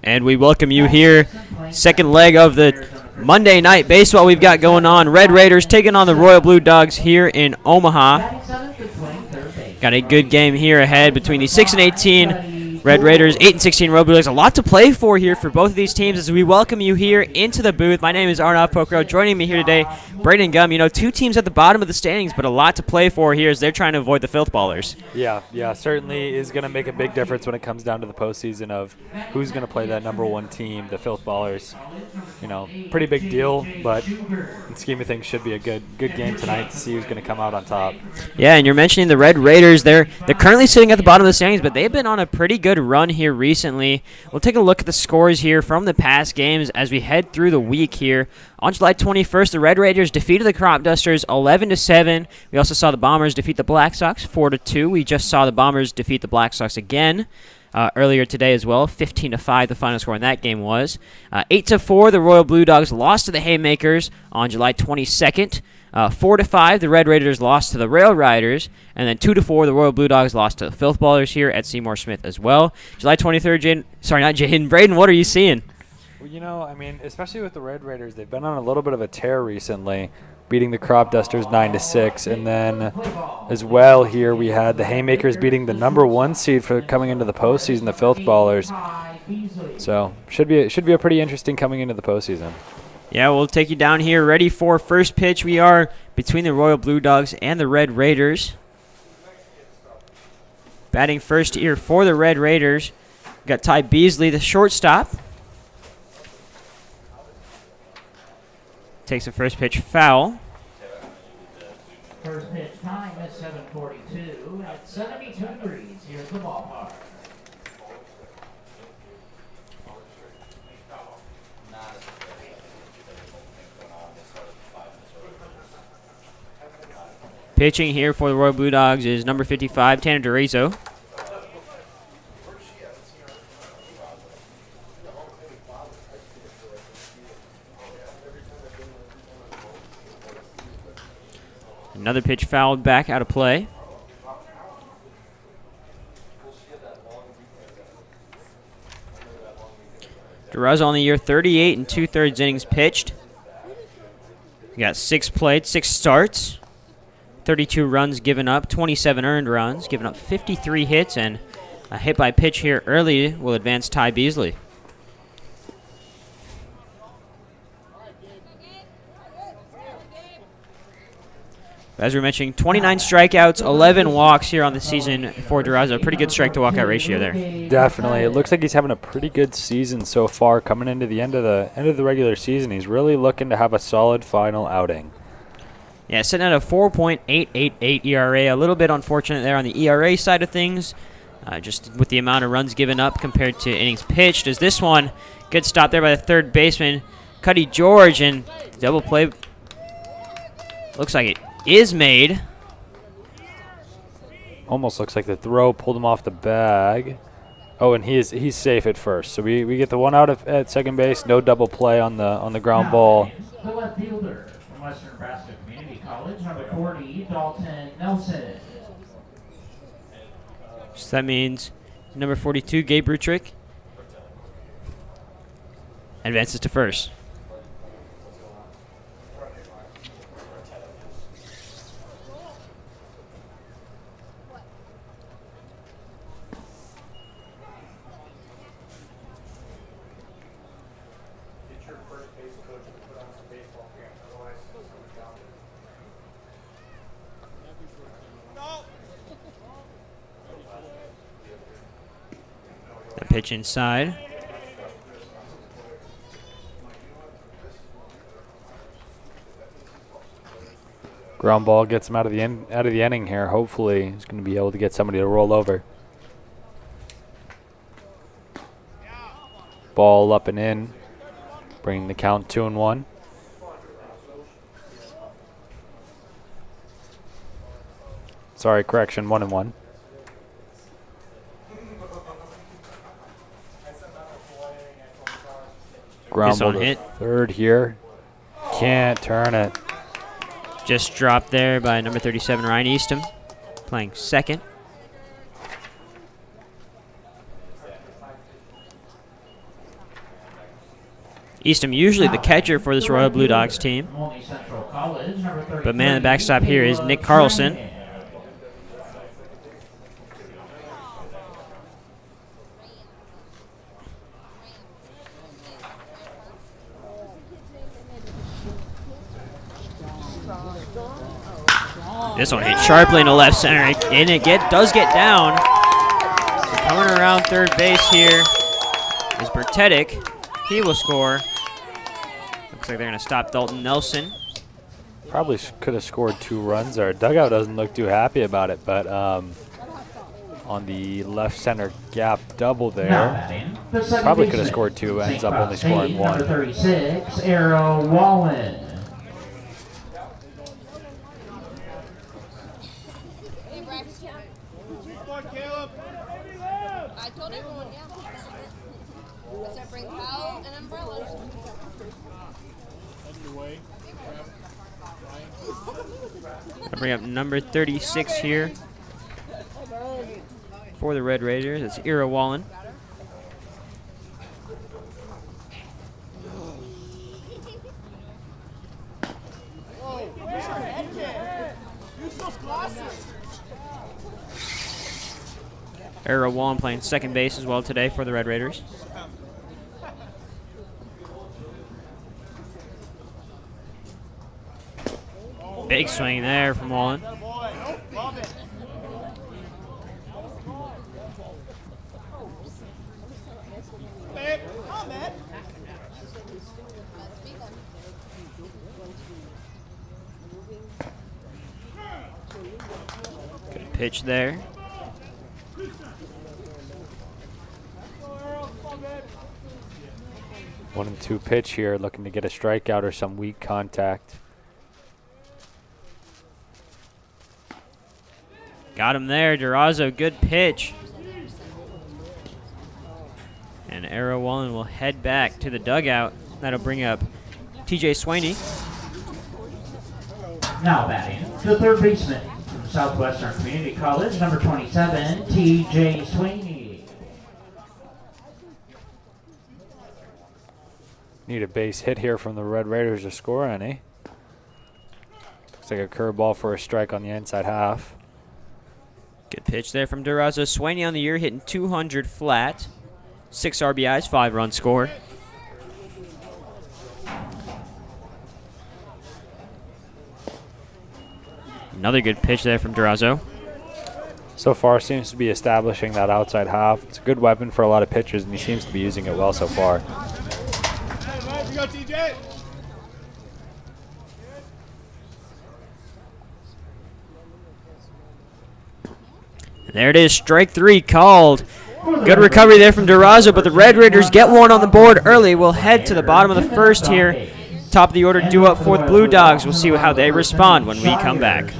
And we welcome you here. Second leg of the Monday Night Baseball we've got going on. Red Raiders taking on the Royal Blue Dogs here in Omaha. Got a good game here ahead between the 6-18 Red Raiders, 8-16 Royal Blue Dogs. A lot to play for here for both of these teams as we welcome you here into the booth. My name is Arnav Pokhrel. Joining me here today, Brayden Gum. You know, two teams at the bottom of the standings, but a lot to play for here as they're trying to avoid the filth ballers. Yeah, certainly is going to make a big difference when it comes down to the postseason of who's going to play that number one team, the filth ballers. You know, pretty big deal, but in the scheme of things should be a good game tonight to see who's going to come out on top. Yeah, and you're mentioning the Red Raiders. They're currently sitting at the bottom of the standings, but they've been on a pretty good run here recently. We'll take a look at the scores here from the past games as we head through the week here. On July 21st, the Red Raiders defeated the Crop Dusters 11-7. We also saw the Bombers defeat the Black Sox 4-2. We just saw the Bombers defeat the Black Sox again earlier today as well. 15-5 the final score in that game was. 8-4 the Royal Blue Dogs lost to the Haymakers on July 22nd. 4-5 the Red Raiders lost to the Rail Riders, and then 2-4 the Royal Blue Dogs lost to the Filth Ballers here at Seymour Smith as well. July 23rd, Brayden, what are you seeing? Well, you know, I mean, especially with the Red Raiders, they've been on a little bit of a tear recently, beating the Crop Dusters 9-6, and then as well here we had the Haymakers beating the number one seed for coming into the postseason, the Filth Ballers. So should be a pretty interesting coming into the postseason. Yeah, we'll take you down here. Ready for first pitch. We are between the Royal Blue Dogs and the Red Raiders. Batting first here for the Red Raiders. We've got Ty Beasley, the shortstop. Takes the first pitch foul. First pitch time is 7:42 at 72 degrees here at the ballpark. Pitching here for the Royal Blue Dogs is number 55, Tanner DeRizo. Another pitch fouled back out of play. DeRizo on the year, 38 2/3 innings pitched. We got 6 plates, 6 starts. 32 runs given up, 27 earned runs, given up 53 hits, and a hit by pitch here early will advance Ty Beasley. As we were mentioning, 29 strikeouts, 11 walks here on the season for DeRizo. Pretty good strike-to-walkout ratio there. Definitely. It looks like he's having a pretty good season so far coming into the end of the regular season. He's really looking to have a solid final outing. Yeah, sitting at a 4.888 ERA. A little bit unfortunate there on the ERA side of things, just with the amount of runs given up compared to innings pitched. As this one, good stop there by the third baseman, Cuddy George, and double play looks like it is made. Almost looks like the throw pulled him off the bag. Oh, and he's safe at first. So we get the one out at second base. No double play on the ground ball. The left fielder from Western Nebraska Community College, number 40, Dalton Nelson. So that means number 42, Gabe Rutrick, advances to first. The pitch inside. Ground ball gets him out of the inning here. Hopefully, he's going to be able to get somebody to roll over. Ball up and in, bringing the count 2-1. Sorry, correction, 1-1. Ground ball to third here. Can't turn it. Just dropped there by number 37, Ryan Eastham, playing second. Eastham usually the catcher for this Royal Blue Dogs team. Mooney Central College, number 33. But man, the backstop here is Nick Carlson. This one hit sharply into left center, and it does get down. So coming around third base here is Bertetic. He will score. Looks like they're going to stop Dalton Nelson. Probably could have scored 2 runs there. Dugout doesn't look too happy about it, but on the left center gap double there, probably could have scored 2, ends up only scoring 1. Number 36, Arrow Wallen. I told everyone, yeah. Except bring towel and umbrellas. I'll bring up number 36 here for the Red Raiders. It's Ira Wallen. Ira Wallen playing second base as well today for the Red Raiders. Big swing there from Wallen. Good pitch there. One and 2 pitch here, looking to get a strikeout or some weak contact. Got him there, Durazo, good pitch. And Arrow Wallen will head back to the dugout. That'll bring up TJ Swaney. Now batting, the third baseman from Southwestern Community College, number 27, TJ Sweeney. Need a base hit here from the Red Raiders to score any. Looks like a curveball for a strike on the inside half. Good pitch there from Durazo. Swaney on the year hitting 200 flat. 6 RBIs, 5 runs scored. Another good pitch there from Durazo. So far seems to be establishing that outside half. It's a good weapon for a lot of pitchers, and he seems to be using it well so far. There it is, strike 3 called. Good recovery there from Durazo, but the Red Raiders get one on the board early. We'll head to the bottom of the first here. Top of the order due up for the Blue Dogs. We'll see how they respond when we come back.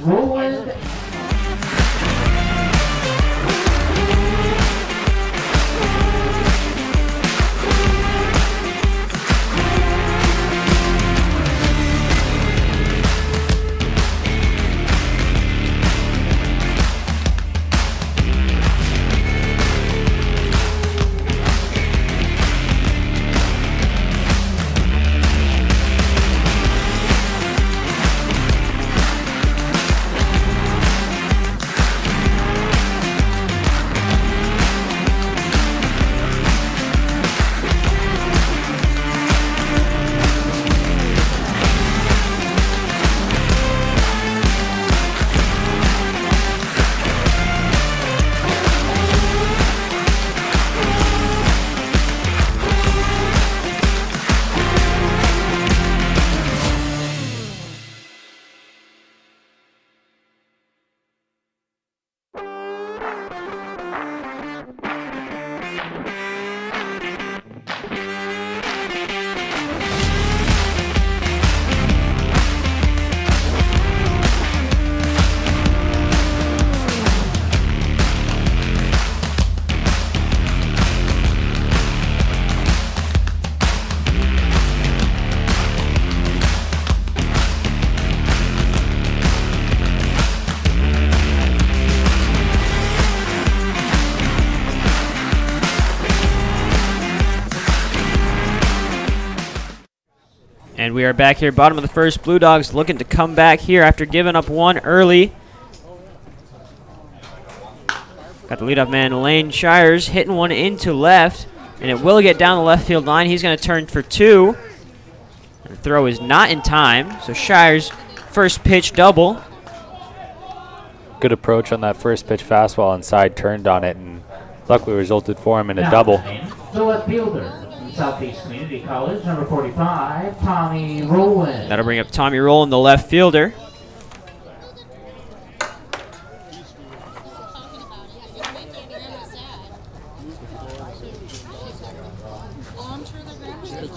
And we are back here, bottom of the first. Blue Dogs looking to come back here after giving up one early. Got the leadoff man, Lane Shires, hitting one into left, and it will get down the left field line. He's going to turn for two. The throw is not in time, so Shires, first pitch double. Good approach on that first pitch fastball inside, turned on it, and luckily resulted for him in a double. The left fielder from Southeast Community College, number 45, Tommy Rowland. That'll bring up Tommy Rowland, the left fielder.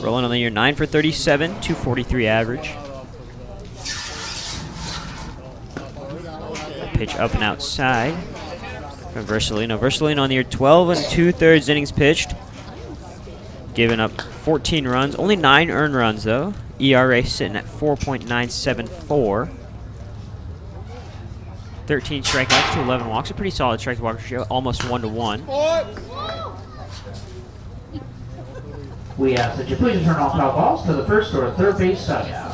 Rowland on the year 9 for 37, 243 average. Pitch up and outside from Versalino. Versalino on the year 12 and 2/3 innings pitched. Giving up 14 runs, only 9 earned runs though. ERA sitting at 4.974. 13 strikeouts to 11 walks. A pretty solid strike to walk ratio, almost 1-to-1. We ask that you please return all foul balls to the first or third base dugout.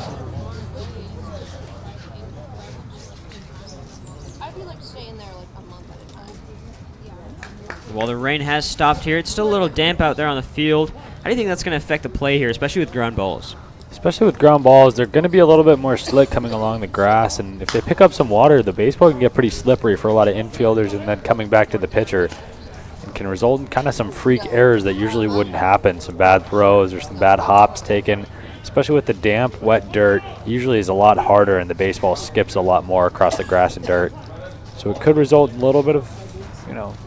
I'd be like staying there like a month at a time. While the rain has stopped here, it's still a little damp out there on the field. How do you think that's going to affect the play here, especially with ground balls? Especially with ground balls, they're going to be a little bit more slick coming along the grass, and if they pick up some water, the baseball can get pretty slippery for a lot of infielders, and then coming back to the pitcher, and can result in kind of some freak errors that usually wouldn't happen. Some bad throws or some bad hops taken, especially with the damp, wet dirt. Usually is a lot harder, and the baseball skips a lot more across the grass and dirt. So it could result in a little bit of,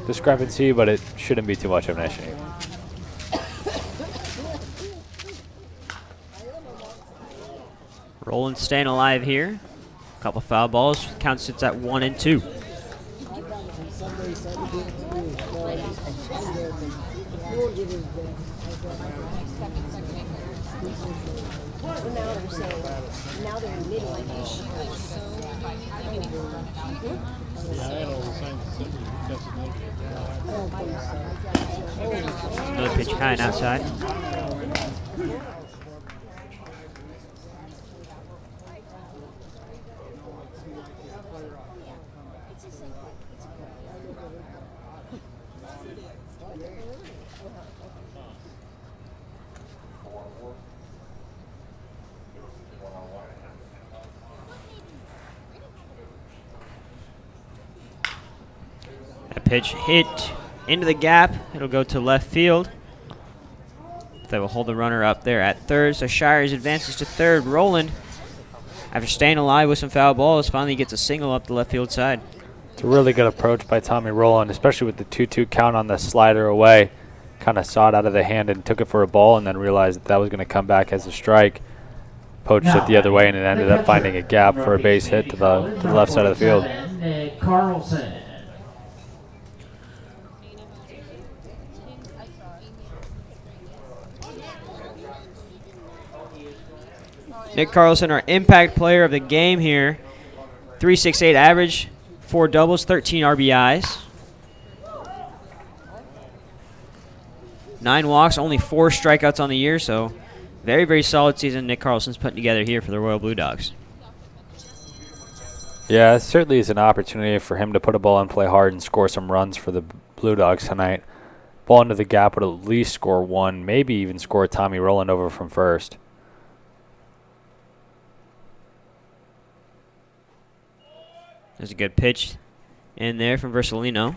discrepancy, but it shouldn't be too much of an issue. Rowland staying alive here. Couple foul balls. Count sits at 1-2. Another pitch high and outside. That pitch hit into the gap. It'll go to left field. They will hold the runner up there at third. So Shires advances to third. Rowland, after staying alive with some foul balls, finally gets a single up the left field side. It's a really good approach by Tommy Rowland, especially with the 2-2 count on the slider away. Kind of saw it out of the hand and took it for a ball, and then realized that was going to come back as a strike. Poached it the other way, and it ended up finding a gap for a base hit to the left side of the field. Nick Carlson. Nick Carlson, our impact player of the game here. 3.68 average, 4 doubles, 13 RBIs. 9 walks, only 4 strikeouts on the year, so very, very solid season Nick Carlson's putting together here for the Royal Blue Dogs. Yeah, it certainly is an opportunity for him to put a ball and play hard and score some runs for the Blue Dogs tonight. Ball into the gap would at least score 1, maybe even score Tommy Rowland over from first. There's a good pitch in there from Versalino.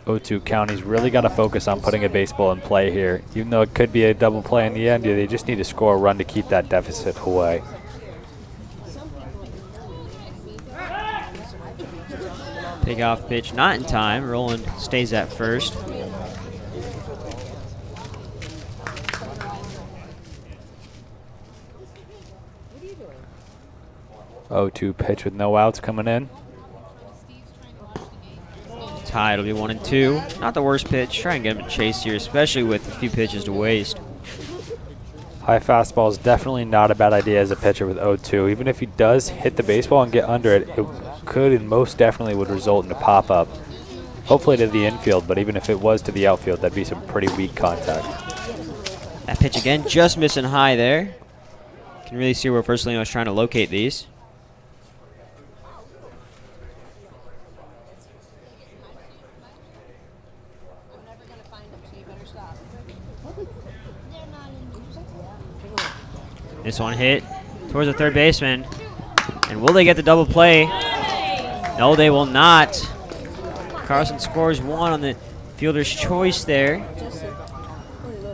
0-2 count. He's really got to focus on putting a baseball in play here. Even though it could be a double play in the end, they just need to score a run to keep that deficit away. Pick off pitch, not in time. Rowland stays at first. Oh, 2 pitch with no outs coming in. Tie, it'll be 1-2. Not the worst pitch. Try and get him a chase here, especially with a few pitches to waste. High fastball is definitely not a bad idea as a pitcher with 0-2. Even if he does hit the baseball and get under it, it could and most definitely would result in a pop-up. Hopefully to the infield, but even if it was to the outfield, that'd be some pretty weak contact. That pitch again, just missing high there. Can really see where Versalino was trying to locate these. This one hit towards the third baseman. And will they get the double play? No, they will not. Carlson scores one on the fielder's choice there.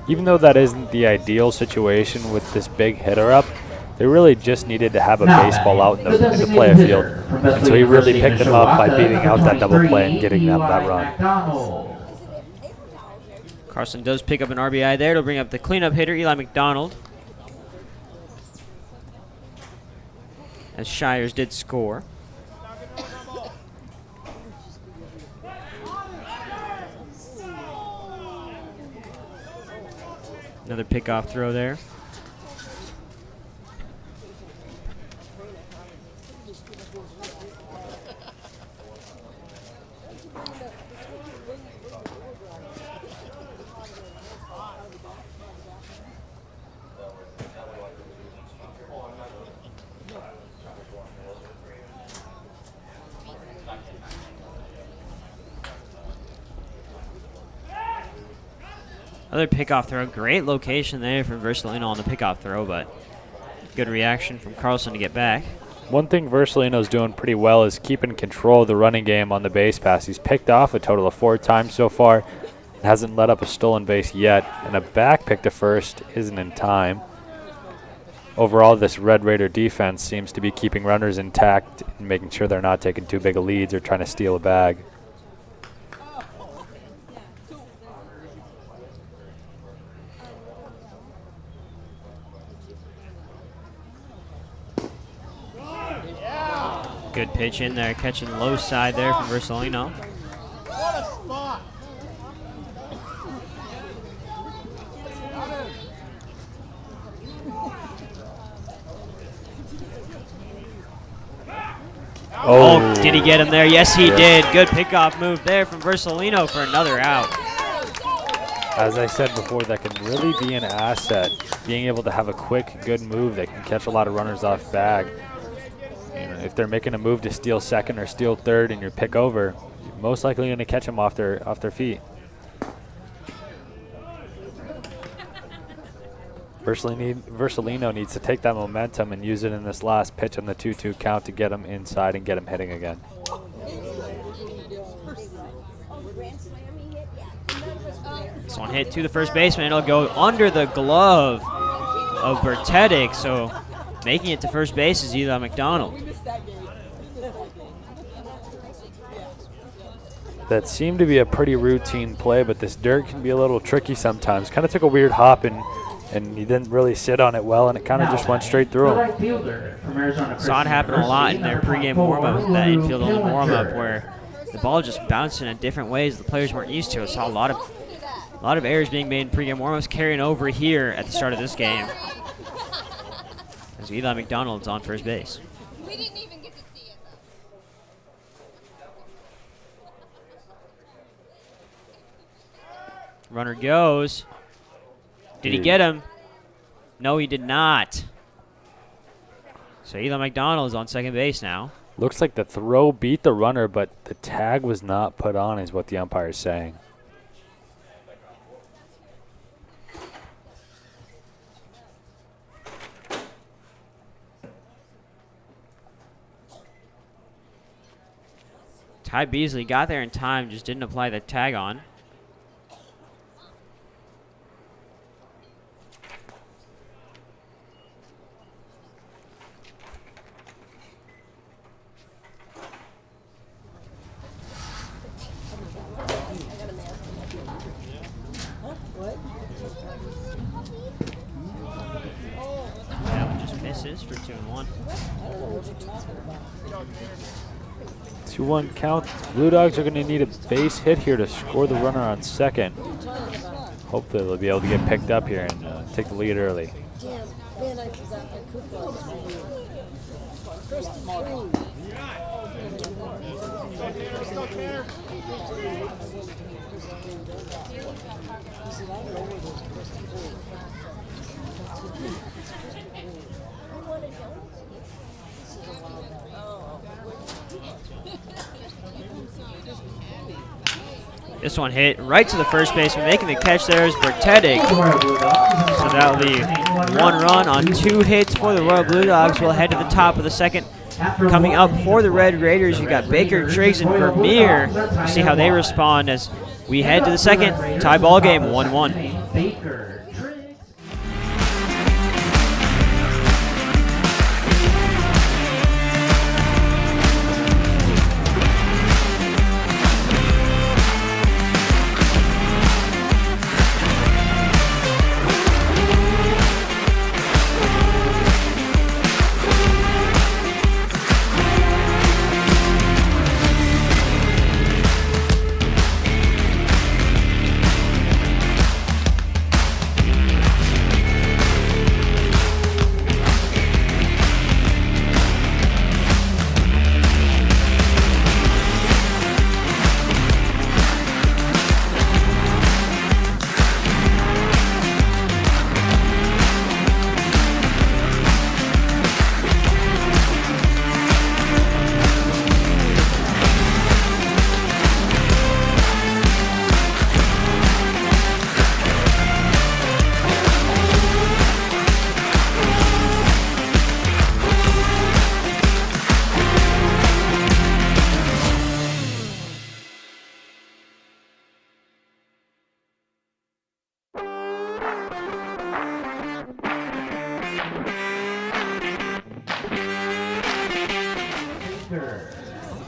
Even though that isn't the ideal situation with this big hitter up, they really just needed to have a baseball out in the play of field. And so he really picked them up by beating out that double play and getting them that run. Carlson does pick up an RBI there. It'll bring up the cleanup hitter, Eli McDonald. As Shires did score. Another pickoff throw there. Another pickoff throw. Great location there from Versalino on the pickoff throw, but good reaction from Carlson to get back. One thing Versalino's doing pretty well is keeping control of the running game on the base pass. He's picked off a total of 4 times so far and hasn't let up a stolen base yet. And a back pick to first isn't in time. Overall, this Red Raider defense seems to be keeping runners intact and making sure they're not taking too big of leads or trying to steal a bag. Good pitch in there, catching low side there from Versalino. What a spot! Oh, did he get him there? Yes, he did. Good pickoff move there from Versalino for another out. As I said before, that can really be an asset. Being able to have a quick, good move that can catch a lot of runners off bag. You know, if they're making a move to steal second or steal third and you pick over, you're most likely going to catch them off their feet. Versalino needs to take that momentum and use it in this last pitch on the 2-2 count to get him inside and get him hitting again. This one hit to the first baseman. It'll go under the glove of Bertetic, so making it to first base is Eli McDonald. That seemed to be a pretty routine play, but this dirt can be a little tricky sometimes. Kind of took a weird hop and he didn't really sit on it well, and it kind of just went straight through him. Saw it happen a lot in their pregame warm-up, that infield only warm-up, where the ball just bounced in different ways the players weren't used to. I saw a lot of errors being made in pregame warm-ups carrying over here at the start of this game. As Eli McDonald's on first base. We didn't even get to see it, though. Runner goes. Did he get him? No, he did not. So Eli McDonald is on second base now. Looks like the throw beat the runner, but the tag was not put on is what the umpire is saying. Ty Beasley got there in time, just didn't apply the tag on. That one just misses for 2-1. 2-1 count. Blue Dogs are going to need a base hit here to score the runner on second. Hopefully they'll be able to get picked up here and take the lead early. This one hit right to the first baseman. Making the catch there is Bertetic. So that'll be 1 run on 2 hits for the Royal Blue Dogs. We'll head to the top of the second. Coming up for the Red Raiders, you got Baker, Triggs, and Vermeer. We'll see how they respond as we head to the second. Tie ball game, 1-1. Baker.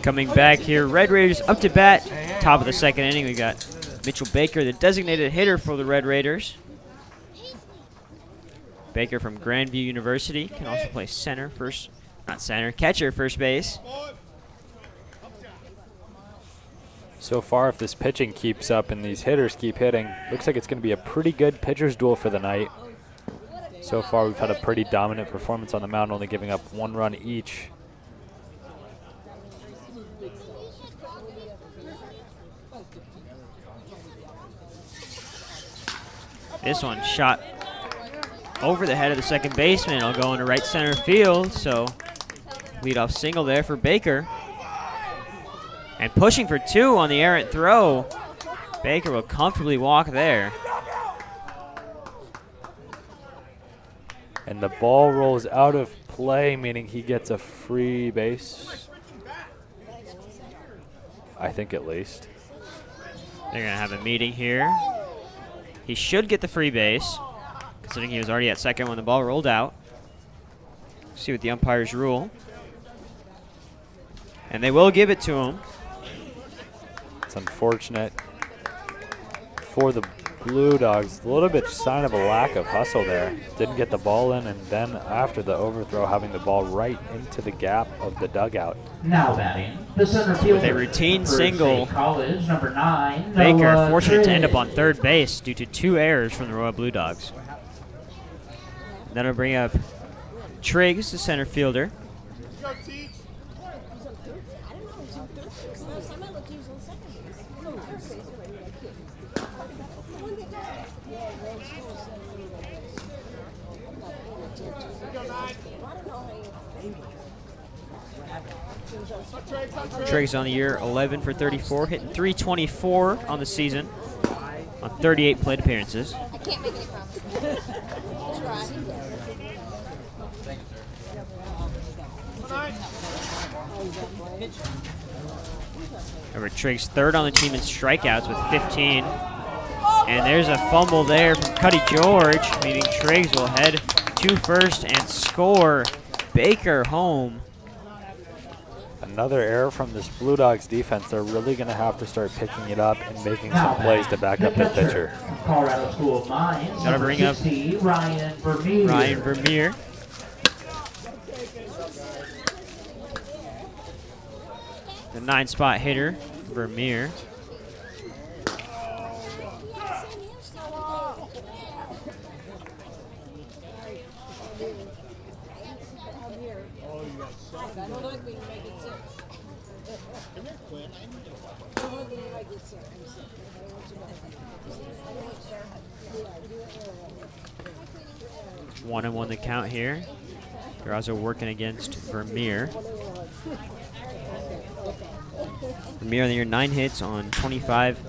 Coming back here, Red Raiders up to bat. Top of the second inning, we got Mitchell Baker, the designated hitter for the Red Raiders. Baker from Grandview University can also play center, catcher, first base. So far, if this pitching keeps up and these hitters keep hitting, looks like it's going to be a pretty good pitcher's duel for the night. So far, we've had a pretty dominant performance on the mound, only giving up 1 run each. This one shot over the head of the second baseman. I'll go into right center field, so leadoff single there for Baker. And pushing for 2 on the errant throw. Baker will comfortably walk there. And the ball rolls out of play, meaning he gets a free base. I think at least. They're going to have a meeting here. He should get the free base, considering he was already at second when the ball rolled out. See what the umpires rule. And they will give it to him. It's unfortunate for the Blue Dogs. A little bit sign of a lack of hustle there. Didn't get the ball in, and then after the overthrow, having the ball right into the gap of the dugout. Now batting, the center fielder. With a routine for single, State College, number 9, Baker Noah fortunate to end up Triggs. on third base due to 2 errors from the Royal Blue Dogs. That'll bring up Triggs, the center fielder. Triggs on the year, 11 for 34, hitting .324 on the season on 38 plate appearances. I can't make any promises. Try. Remember, Triggs third on the team in strikeouts with 15. And there's a fumble there from Cuddy George, meaning Triggs will head to first and score. Baker home. Another error from this Blue Dogs defense. They're really going to have to start picking it up and making some plays to back up their pitcher. Colorado School of Mines. Gotta bring up 60, Ryan Vermeer. Ryan Vermeer. The 9-spot hitter, Vermeer. One and one the count here. Durazo working against Vermeer. Vermeer on the year 9 hits on 25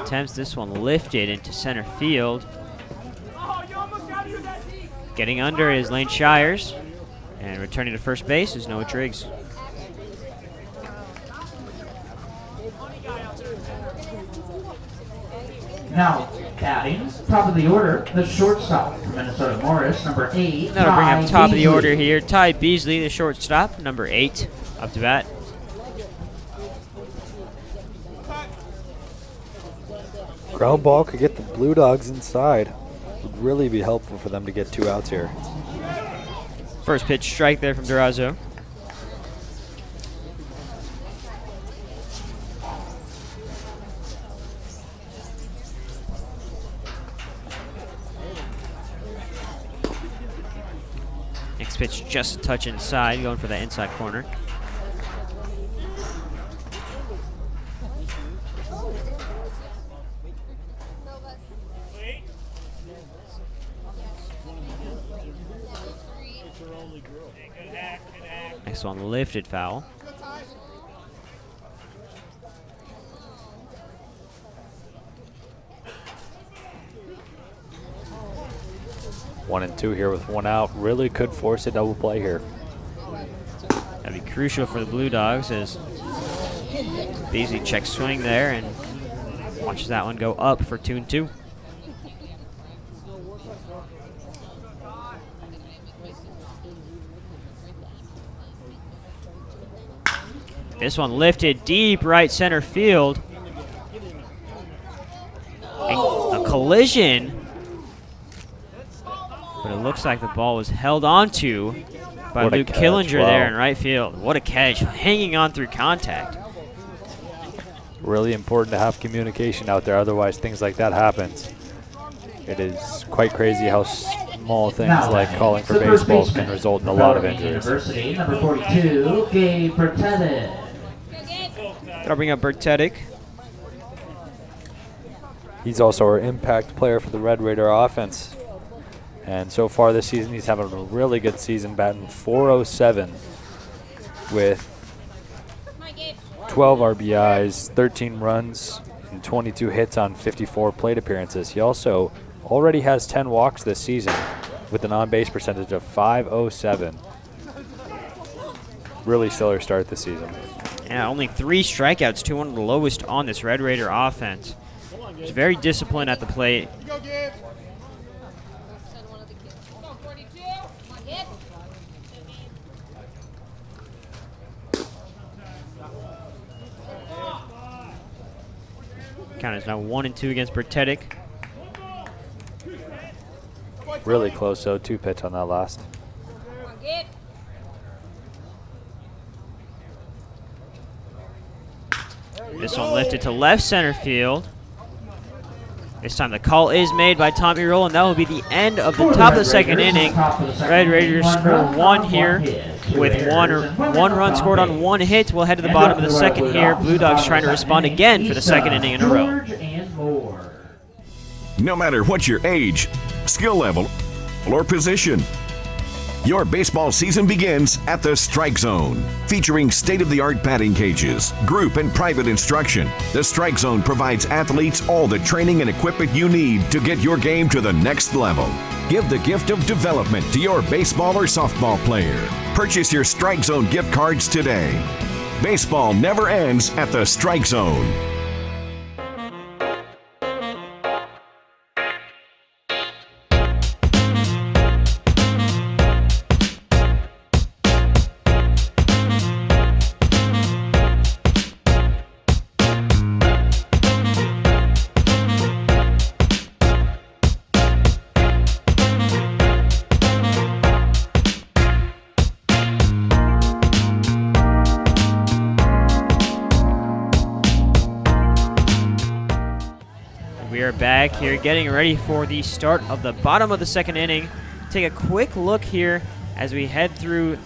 attempts. This one lifted into center field. Getting under is Lane Shires. And returning to first base is Noah Triggs. Now, batting, top of the order, the shortstop from Minnesota Morris, number 8. That'll bring up top of the Beasley. order here. Ty Beasley, the shortstop, number 8, up to bat. Ground ball could get the Blue Dogs inside. Would really be helpful for them to get 2 outs here. First pitch strike there from Durazo. Next pitch just a touch inside, going for that inside corner. Next one lifted foul. One and 2 here with 1 out. Really could force a double play here. That'd be crucial for the Blue Dogs as Beasley checks swing there and watches that one go up for 2-2. This one lifted deep right center field. And a collision. But it looks like the ball was held onto by What a Luke catch, Killinger wow. there in right field. What a catch, hanging on through contact. Really important to have communication out there, otherwise things like that happens. It is quite crazy how small things Now, like calling for the first baseballs baseman can result in a lot of from injuries. University, number 42, Gabe Bertelli. That'll bring up Bertetic. He's also our impact player for the Red Raider offense. And so far this season, he's having a really good season, batting .407 with 12 RBIs, 13 runs, and 22 hits on 54 plate appearances. He also already has 10 walks this season with an on-base percentage of .507. Really stellar start this season. Yeah, only 3 strikeouts, 2 one of the lowest on this Red Raider offense. He's very disciplined at the plate. Go, Gabe. Send one of the kids. Go, 42. Come on, kid. Count is now 1-2 against Bertetic. Really close, though. 2 pitch on that last. Come on, kid. This one lifted to left center field. This time the call is made by Tommy Roll, and that will be the end of the top of the second inning. Red Raiders score 1 here with one run scored on 1 hit. We'll head to the bottom of the second here. Blue Dogs trying to respond again for the second inning in a row. No matter what your age, skill level, or position, your baseball season begins at the Strike Zone. Featuring state-of-the-art batting cages, group and private instruction, the Strike Zone provides athletes all the training and equipment you need to get your game to the next level. Give the gift of development to your baseball or softball player. Purchase your Strike Zone gift cards today. Baseball never ends at the Strike Zone. We are back here getting ready for the start of the bottom of the second inning. Take a quick look here as we head through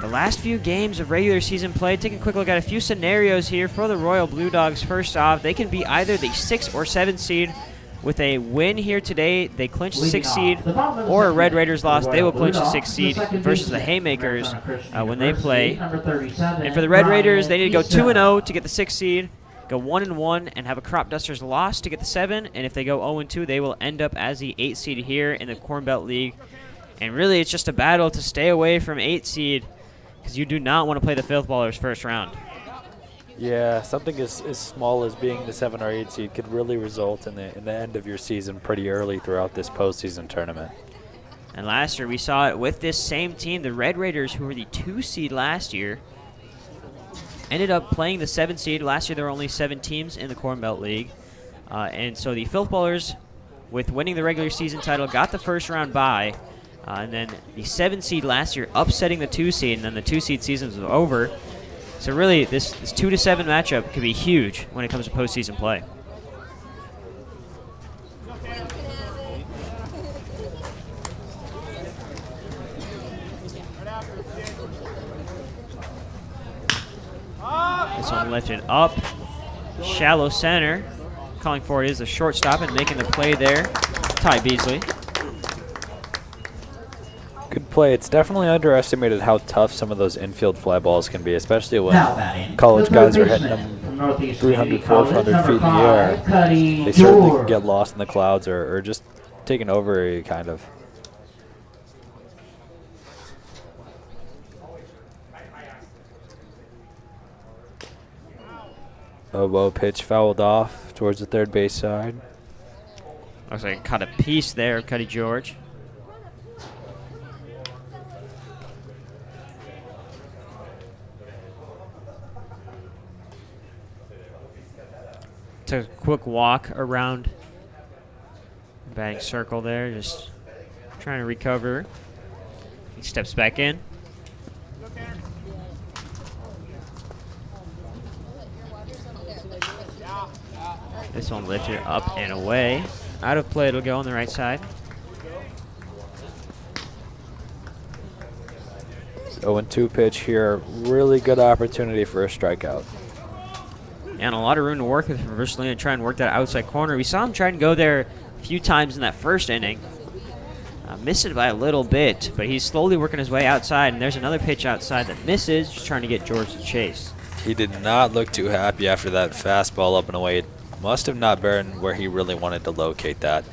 the last few games of regular season play. Take a quick look at a few scenarios here for the Royal Blue Dogs. First off, they can be either the 6 or 7 seed. With a win here today, they clinch the 6 seed, or a Red Raiders loss, they will clinch the 6 seed versus the Haymakers when they play. And for the Red Raiders, they need to go 2-0 to get the 6 seed, go 1-1 and have a Crop Dusters loss to get the 7, and if they go 0-2, they will end up as the 8 seed here in the Corn Belt League. And really, it's just a battle to stay away from 8 seed because you do not want to play the Filth Ballers first round. Yeah, something as small as being the 7 or 8 seed could really result in the end of your season pretty early throughout this postseason tournament. And last year we saw it with this same team, the Red Raiders, who were the 2 seed last year, ended up playing the 7 seed. Last year there were only 7 teams in the Corn Belt League. And so the Filth Ballers, with winning the regular season title, got the first round bye. And then the 7 seed last year upsetting the 2 seed, and then the 2 seed season was over. So really, this 2-7 matchup could be huge when it comes to postseason play. This one lifted up, shallow center. Calling for it is the shortstop and making the play there, Ty Beasley. Good play. It's definitely underestimated how tough some of those infield fly balls can be, especially when college guys are hitting them 300, 400 feet in the air. They certainly can get lost in the clouds or just taken over, kind of. A low pitch fouled off towards the third base side. Looks like it caught a piece there of Cuddy George. Took a quick walk around the batting circle there, just trying to recover. He steps back in. This one lifted up and away. Out of play, it'll go on the right side. 0-2 pitch here. Really good opportunity for a strikeout. And a lot of room to work with for Versalina to try and work that outside corner. We saw him try and go there a few times in that first inning. Missed it by a little bit, but he's slowly working his way outside, and there's another pitch outside that misses, just trying to get George to chase. He did not look too happy after that fastball up and away. It must have not been where he really wanted to locate that.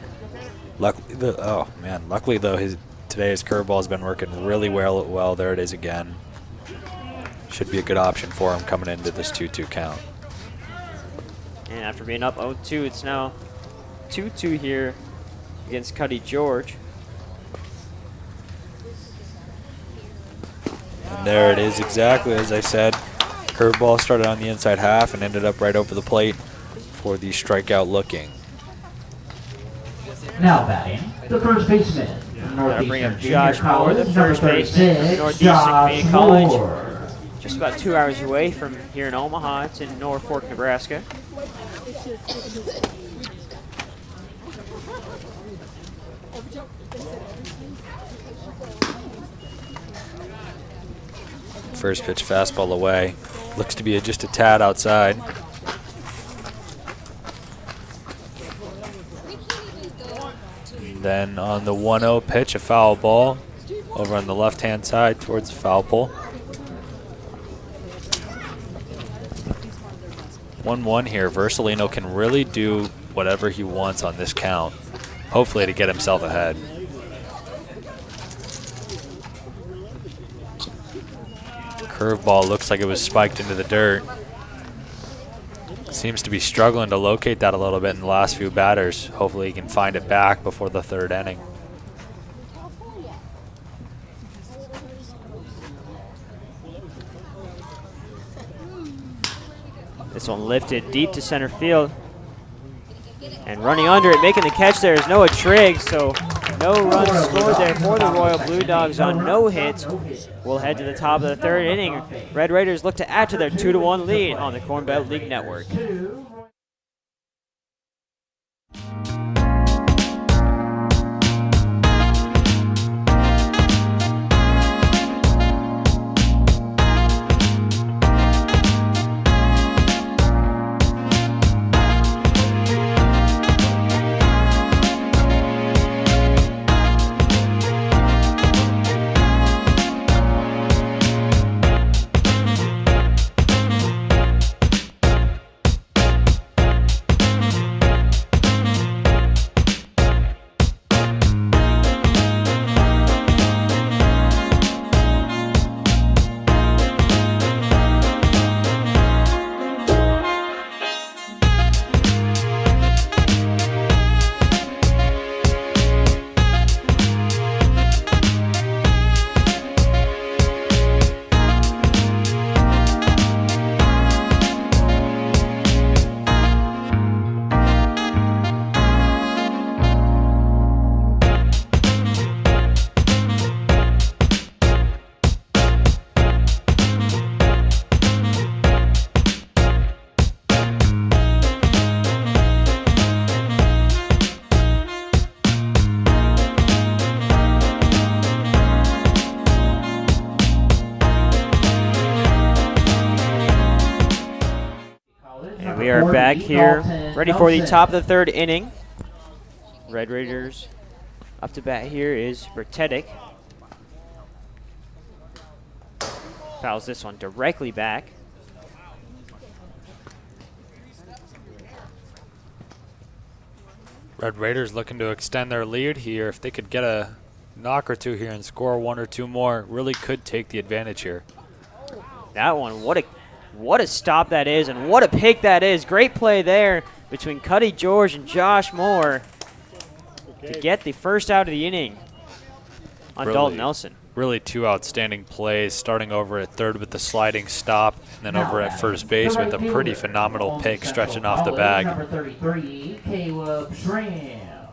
Luckily, though, today's curveball has been working really well. There it is again. Should be a good option for him coming into this 2-2 count. And after being up 0-2, it's now 2-2 here against Cuddy George. And there it is, exactly as I said. Curveball started on the inside half and ended up right over the plate for the strikeout looking. Now batting, the first baseman. Bring up Josh Moore, the first baseman from Northeastern Community College. Just about 2 hours away from here in Omaha. It's in Norfolk, Nebraska. First pitch fastball away. Looks to be just a tad outside. And then on the 1-0 pitch, a foul ball over on the left-hand side towards the foul pole. 1-1 here. Versalino can really do whatever he wants on this count, hopefully to get himself ahead. Curveball looks like it was spiked into the dirt. Seems to be struggling to locate that a little bit in the last few batters. Hopefully he can find it back before the third inning. This one lifted deep to center field. And running under it, making the catch there is Noah Triggs. So no runs scored there for the Royal Blue Dogs on no hits. We'll head to the top of the third inning. Red Raiders look to add to their 2-1 lead on the Corn Belt League Network. We are back here, ready for the top of the third inning. Red Raiders up to bat here is Bertetic. Fouls this one directly back. Red Raiders looking to extend their lead here. If they could get a knock or two here and score one or two more, really could take the advantage here. That one, what a stop that is, and what a pick that is. Great play there between Cuddy George and Josh Moore to get the first out of the inning on Dalton Nelson. Really two outstanding plays, starting over at third with the sliding stop, and then over at first base with a pretty phenomenal pick stretching off the bag. Number 33, Caleb Schramm.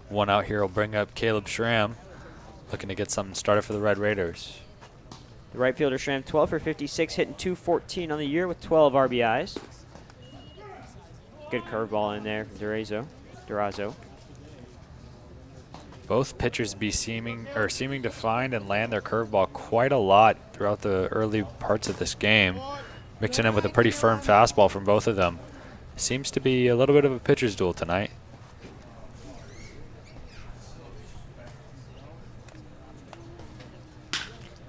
One out here will bring up Caleb Schramm, looking to get something started for the Red Raiders. The right fielder Schramm, 12 for 56, hitting .214 on the year with 12 RBIs. Good curveball in there from Durazo. Both pitchers seeming to find and land their curveball quite a lot throughout the early parts of this game, mixing in with a pretty firm fastball from both of them. Seems to be a little bit of a pitcher's duel tonight.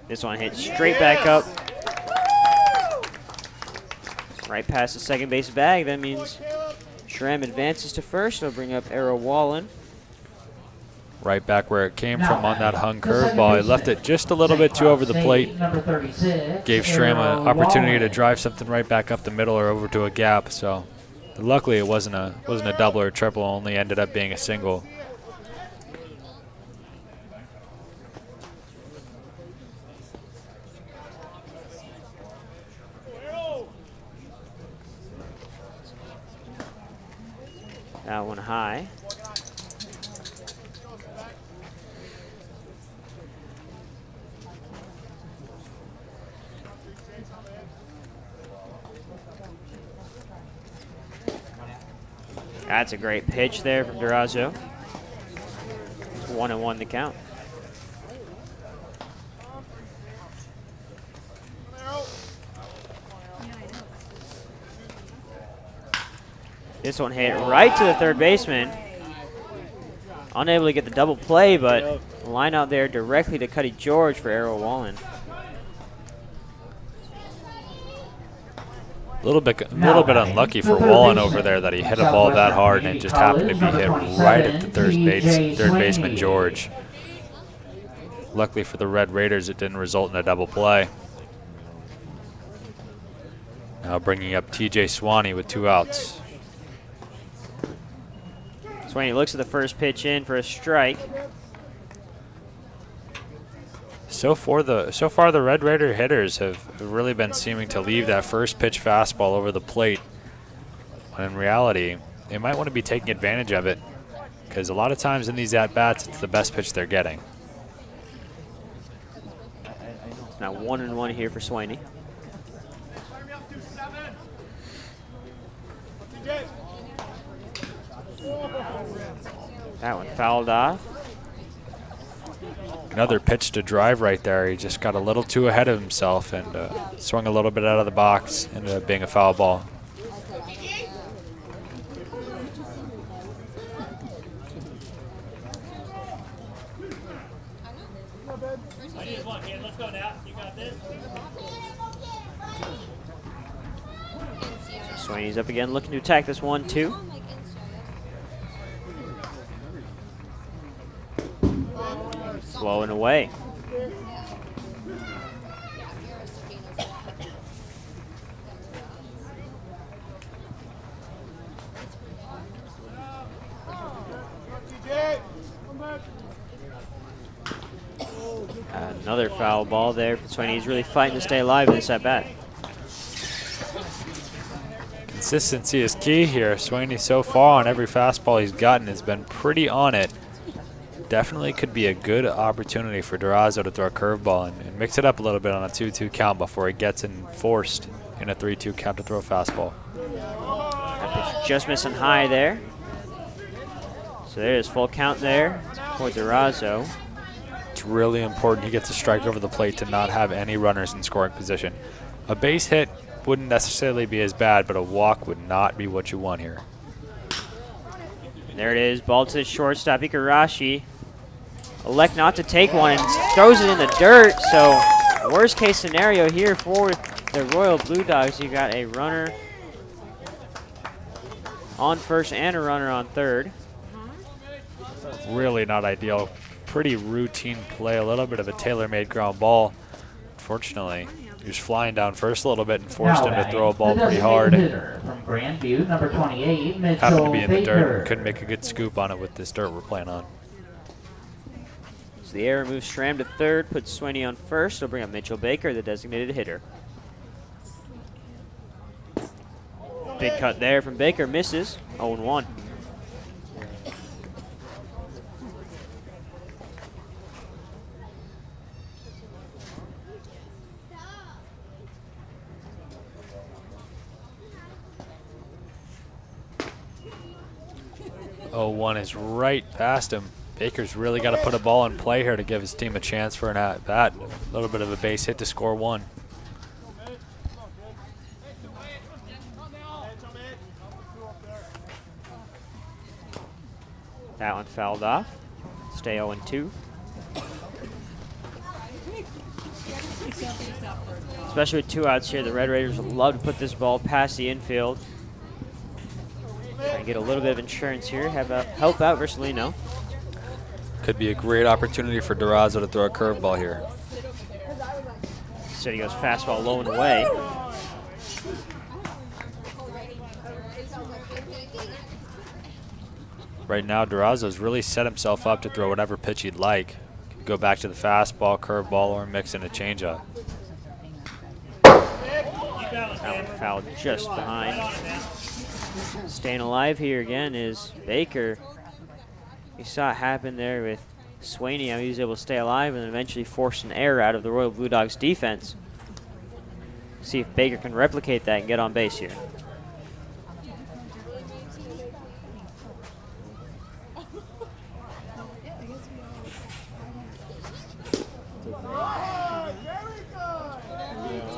This one hit straight back up. Right past the second base bag. That means Schramm advances to first. It'll bring up Arrow Wallen. Right back where it came from on that hung curveball. He left it just a little bit too over the plate. Gave Schramm an opportunity to drive something right back up the middle or over to a gap. So luckily it wasn't a double or a triple, only ended up being a single. That one high. That's a great pitch there from Durazo. It's 1-1 the count. This one hit right to the third baseman. Unable to get the double play, but line out there directly to Cuddy George for Arrow Wallen. A little bit unlucky for Wallen over there that he hit a ball that hard and it just happened to be hit right at the third baseman George. Luckily for the Red Raiders, it didn't result in a double play. Now bringing up TJ Swanee with 2 outs. Swanee looks at the first pitch in for a strike. So far, the Red Raider hitters have really been seeming to leave that first pitch fastball over the plate. When in reality, they might want to be taking advantage of it, because a lot of times in these at-bats, it's the best pitch they're getting. It's now 1-1 here for Swanee. That one fouled off. Another pitch to drive right there. He just got a little too ahead of himself and swung a little bit out of the box, ended up being a foul ball. Swanee's up again, looking to attack this 1-2. Slow and away. Another foul ball there. Swanee. He's really fighting to stay alive in this at bat. Consistency is key here. Swanee so far on every fastball he's gotten has been pretty on it. Definitely could be a good opportunity for Durazo to throw a curveball and mix it up a little bit on a 2-2 count before he gets forced in a 3-2 count to throw a fastball. That pitch just missing high there. So there's full count there for Durazo. It's really important he gets a strike over the plate to not have any runners in scoring position. A base hit wouldn't necessarily be as bad, but a walk would not be what you want here. There it is, ball to the shortstop, Ikarashi. Elect not to take one and throws it in the dirt, so worst case scenario here for the Royal Blue Dogs. You got a runner on first and a runner on third. Really not ideal. Pretty routine play, a little bit of a tailor-made ground ball. Unfortunately, he was flying down first a little bit and forced him to throw a ball pretty hard. From Grandview, number 28, Mitchell Happened to be in the dirt Baker. and couldn't make a good scoop on it with this dirt we're playing on. So the error moves Schramm to third, puts Swaney on first. It'll bring up Mitchell Baker, the designated hitter. Big cut there from Baker, misses, 0-1. One is right past him. Baker's really got to put a ball in play here to give his team a chance for an at-bat. A little bit of a base hit to score one. That one fouled off. Stay 0-2. Especially with 2 outs here, the Red Raiders would love to put this ball past the infield. Try and get a little bit of insurance here. Help out Versalino. Could be a great opportunity for Durazo to throw a curveball here. So he goes fastball low and away. Right now, Durazo's really set himself up to throw whatever pitch he'd like. Could go back to the fastball, curveball, or mix in a changeup. That one fouled just behind. Staying alive here again is Baker. You saw it happen there with Swaney, how he was able to stay alive and then eventually forced an error out of the Royal Blue Dogs defense. See if Baker can replicate that and get on base here.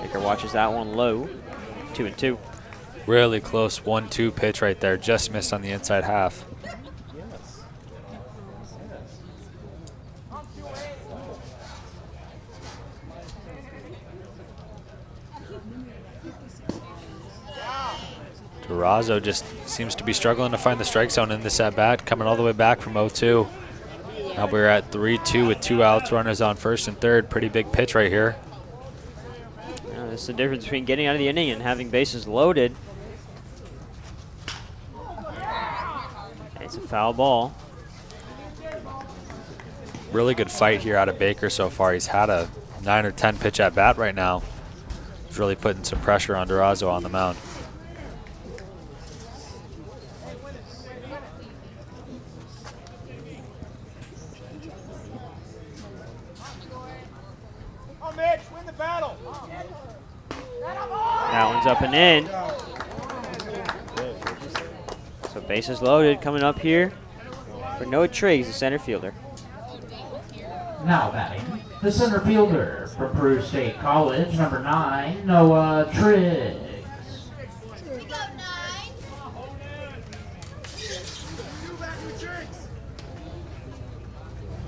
Baker watches that one low, 2-2. Really close 1-2 pitch right there. Just missed on the inside half. Durazo just seems to be struggling to find the strike zone in this at-bat, coming all the way back from 0-2. Now we're at 3-2 with 2 outs, runners on first and third. Pretty big pitch right here. This is the difference between getting out of the inning and having bases loaded. It's a foul ball. Really good fight here out of Baker so far. He's had a 9 or 10 pitch at bat right now. He's really putting some pressure on Durazo on the mound. Mitch, win the battle. That one's up and in. So bases loaded coming up here for Noah Triggs, the center fielder. Now batting, the center fielder for Peru State College, number 9, Noah Triggs.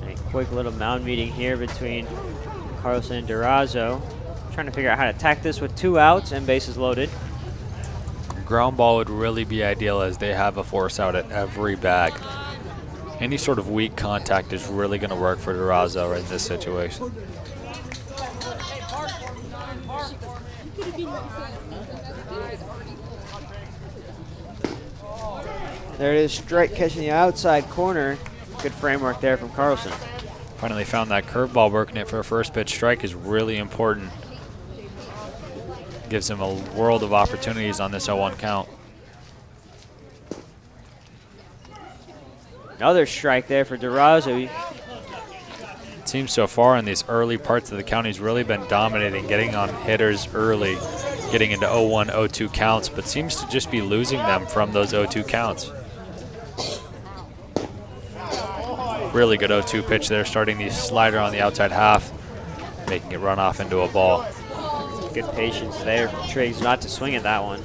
A quick little mound meeting here between Carlson and Durazo. Trying to figure out how to attack this with 2 outs and bases loaded. Ground ball would really be ideal as they have a force out at every bag. Any sort of weak contact is really going to work for Durazo right in this situation. There it is, strike catching the outside corner. Good framework there from Carlson. Finally found that curveball. Working it for a first pitch strike is really important. Gives him a world of opportunities on this 0-1 count. Another strike there for Durazo. It seems so far in these early parts of the count he's really been dominating, getting on hitters early, getting into 0-1, 0-2 counts, but seems to just be losing them from those 0-2 counts. Really good 0-2 pitch there, starting the slider on the outside half, making it run off into a ball. Good patience there from Triggs not to swing at that one.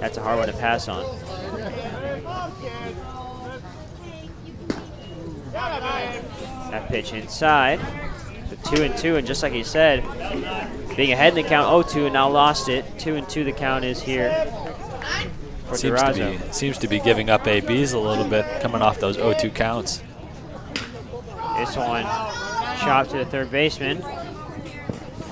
That's a hard one to pass on. That pitch inside. So 2-2, and just like he said, being ahead in the count 0-2 and now lost it. 2-2 the count is here for Durazo. Seems to be giving up ABs a little bit coming off those 0-2 counts. This one chopped to the third baseman.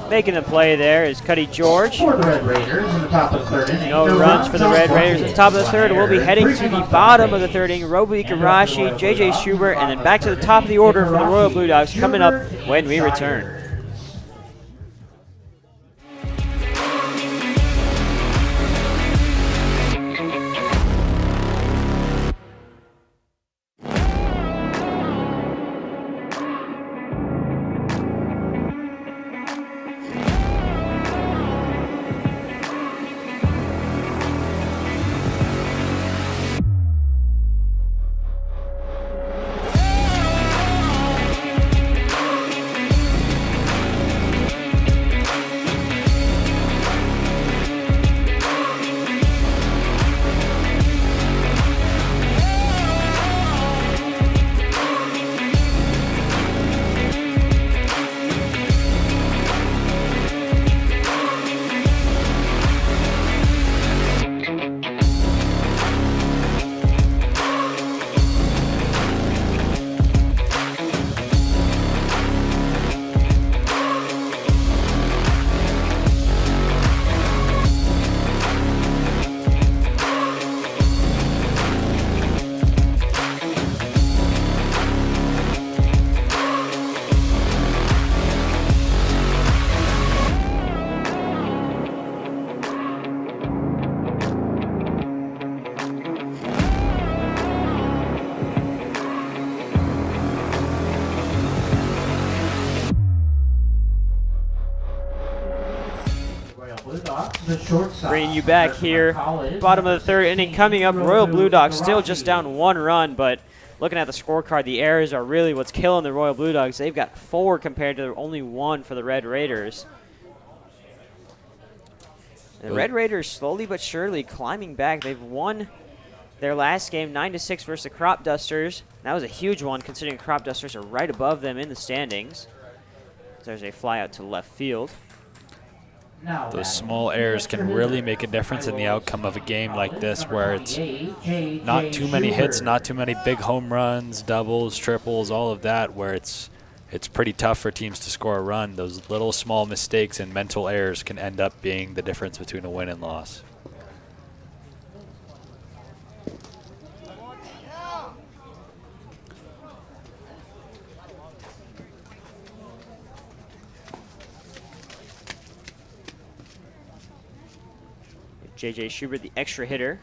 Making the play there is Cuddy George. For the Red Raiders in the top of the third inning. No runs for the Red Raiders. At the top of the third, we'll be heading to the bottom of the third inning. Roby Igarashi, JJ Schubert, and then back to the top of the order for the Royal Blue Dogs coming up when we return. Bringing you back here, bottom of the third inning coming up. Royal Blue Dogs still just down 1 run, but looking at the scorecard, the errors are really what's killing the Royal Blue Dogs. They've got 4 compared to only 1 for the Red Raiders. The Red Raiders slowly but surely climbing back. They've won their last game 9-6 versus the Crop Dusters. That was a huge one considering the Crop Dusters are right above them in the standings. There's a fly out to left field. Those small errors can really make a difference in the outcome of a game like this, where it's not too many hits, not too many big home runs, doubles, triples, all of that, where it's pretty tough for teams to score a run. Those little small mistakes and mental errors can end up being the difference between a win and loss. JJ Schubert, the extra hitter.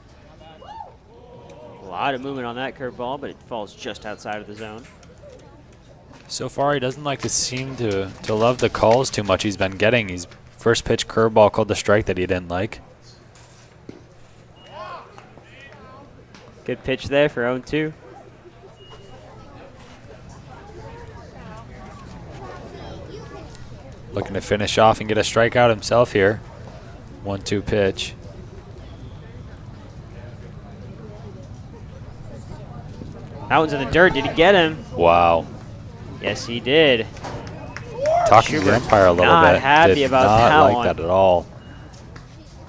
A lot of movement on that curveball, but it falls just outside of the zone. So far, he doesn't like to seem to love the calls too much he's been getting. He's first pitch curveball called the strike that he didn't like. Good pitch there for 0-2. Looking to finish off and get a strikeout himself here. 1-2 pitch. That one's in the dirt. Did he get him? Wow. Yes, he did. Talking to the umpire a little not bit. happy Did about not that like one. that at all.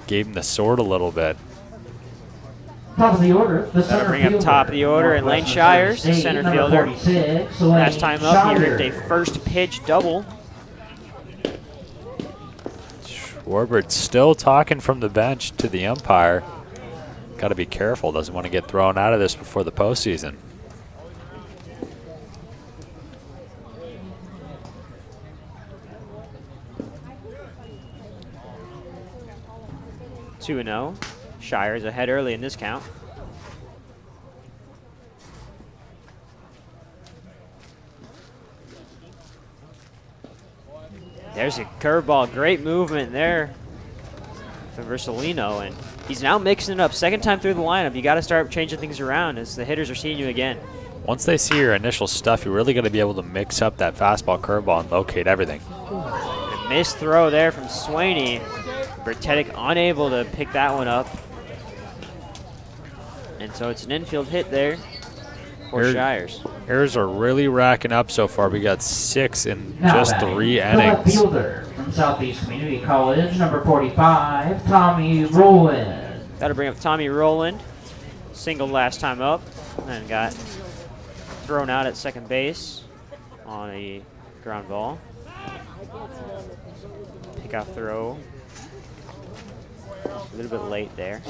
Gave him the sword a little bit. Top of the order, the That'll center bring up fielder. top of the order, and Lane Shires, the center Number fielder. 46, Last time up, he ripped a Shires. first pitch double. Schwarbert's still talking from the bench to the umpire. Got to be careful. Doesn't want to get thrown out of this before the postseason. Two 2-0. Shires ahead early in this count. There's a curveball. Great movement there from Versalino, and he's now mixing it up. Second time through the lineup. You got to start changing things around as the hitters are seeing you again. Once they see your initial stuff, you're really going to be able to mix up that fastball, curveball, and locate everything. Missed throw there from Swaney. Bertetic unable to pick that one up. And so it's an infield hit there for Shires. Errors are really racking up so far. We got 6 in Now just batting, 3 the left innings. fielder from Southeast Community College, number 45, Tommy Rowland. That'll bring up Tommy Rowland. Singled last time up and got thrown out at second base on a ground ball. Pickoff throw. A little bit late there.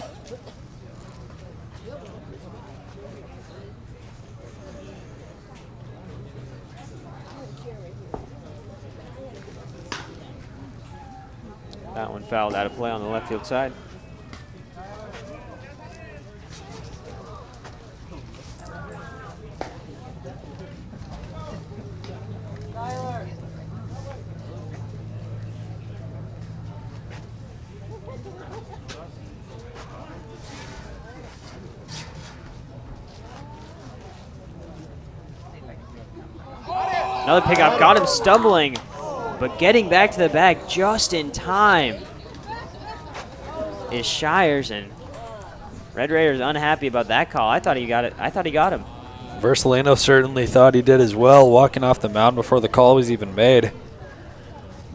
That one fouled out of play on the left field side. Another pickoff, got him stumbling, but getting back to the bag just in time is Shires, and Red Raiders unhappy about that call. I thought he got it. I thought he got him. Versalino certainly thought he did as well, walking off the mound before the call was even made.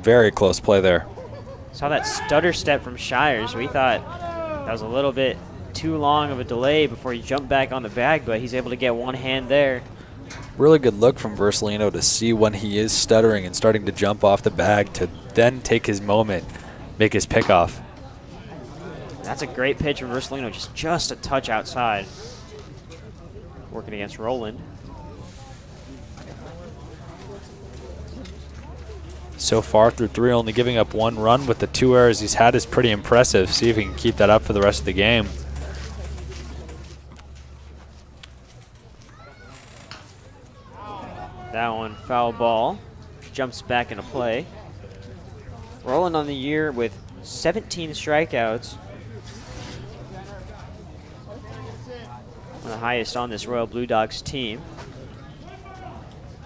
Very close play there. Saw that stutter step from Shires. We thought that was a little bit too long of a delay before he jumped back on the bag, but he's able to get one hand there. Really good look from Versalino to see when he is stuttering and starting to jump off the bag to then take his moment, make his pickoff. That's a great pitch from Versalino, just a touch outside. Working against Rowland. So far through 3, only giving up 1 run, but the 2 errors he's had is pretty impressive. See if he can keep that up for the rest of the game. That one, foul ball. Jumps back into play. Rowland on the year with 17 strikeouts. One of the highest on this Royal Blue Dogs team.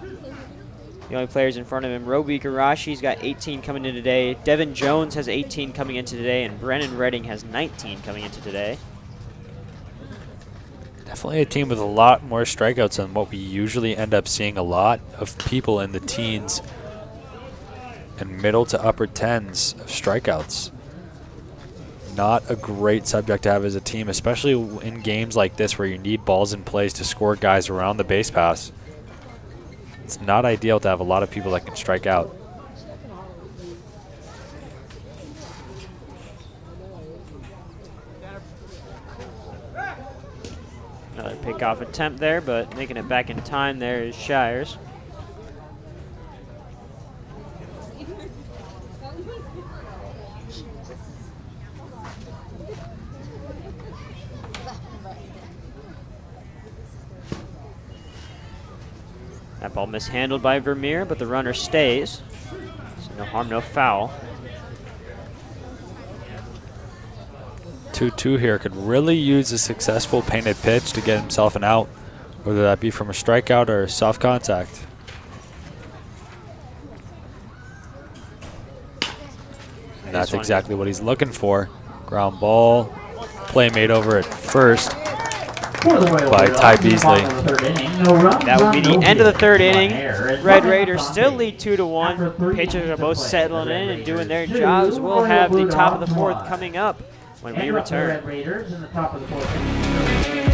The only players in front of him, Roby Garashi's got 18 coming in today. Devin Jones has 18 coming into today, and Brennan Redding has 19 coming into today. Definitely a team with a lot more strikeouts than what we usually end up seeing. A lot of people in the teens and middle to upper 10s of strikeouts. Not a great subject to have as a team, especially in games like this where you need balls in plays to score guys around the base pass. It's not ideal to have a lot of people that can strike out. Another pickoff attempt there, but making it back in time there is Shires. That ball mishandled by Vermeer, but the runner stays. So no harm, no foul. 2-2 here, could really use a successful painted pitch to get himself an out, whether that be from a strikeout or soft contact. And that's exactly what he's looking for. Ground ball, play made over at first by Ty Beasley. That would be the end of the 3rd inning. Red Raiders still lead 2-1. Pitchers are both settling in and doing their jobs. We'll have the top of the 4th coming up when we return. Red Raiders in the top of the 4th.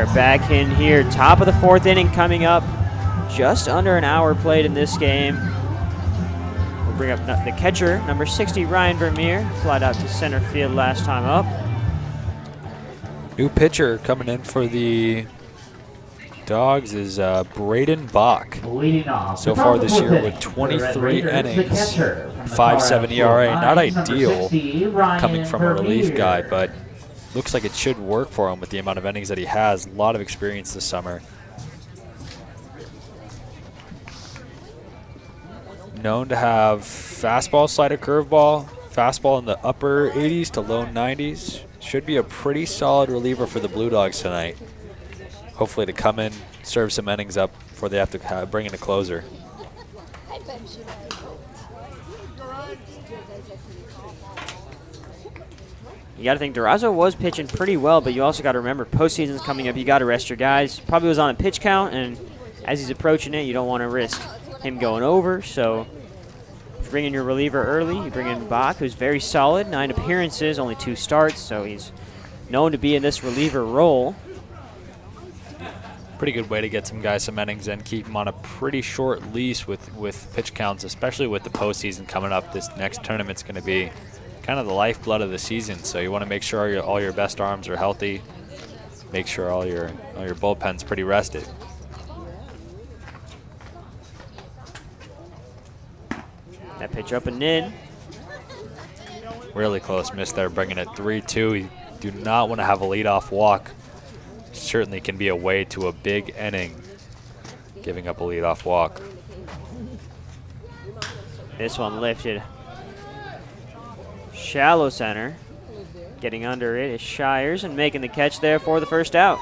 are back in here. Top of the 4th inning coming up. Just under an hour played in this game. We'll bring up the catcher, number 60, Ryan Vermeer. Flied out to center field last time up. New pitcher coming in for the Dogs is Brayden Bach. Leading off. So far this year with 23 innings, 5.7 ERA. Not ideal coming from a relief guy, but looks like it should work for him with the amount of innings that he has. A lot of experience this summer. Known to have fastball, slider, curveball, fastball in the upper 80s to low 90s. Should be a pretty solid reliever for the Blue Dogs tonight. Hopefully to come in, serve some innings up before they have to bring in a closer. You got to think Durazo was pitching pretty well, but you also got to remember postseason's coming up. You got to rest your guys. Probably was on a pitch count, and as he's approaching it, you don't want to risk him going over. So bring in your reliever early. You bring in Bach, who's very solid, 9 appearances, only 2 starts, so he's known to be in this reliever role. Pretty good way to get some guys some innings and keep them on a pretty short leash with pitch counts, especially with the postseason coming up. This next tournament's going to be kind of the lifeblood of the season, so you want to make sure all your best arms are healthy. Make sure all your bullpen's pretty rested. That pitch up and in. Really close miss there, bringing it 3-2. You do not want to have a leadoff walk. Certainly can be a way to a big inning, giving up a leadoff walk. This one lifted shallow center. Getting under it is Shires and making the catch there for the first out.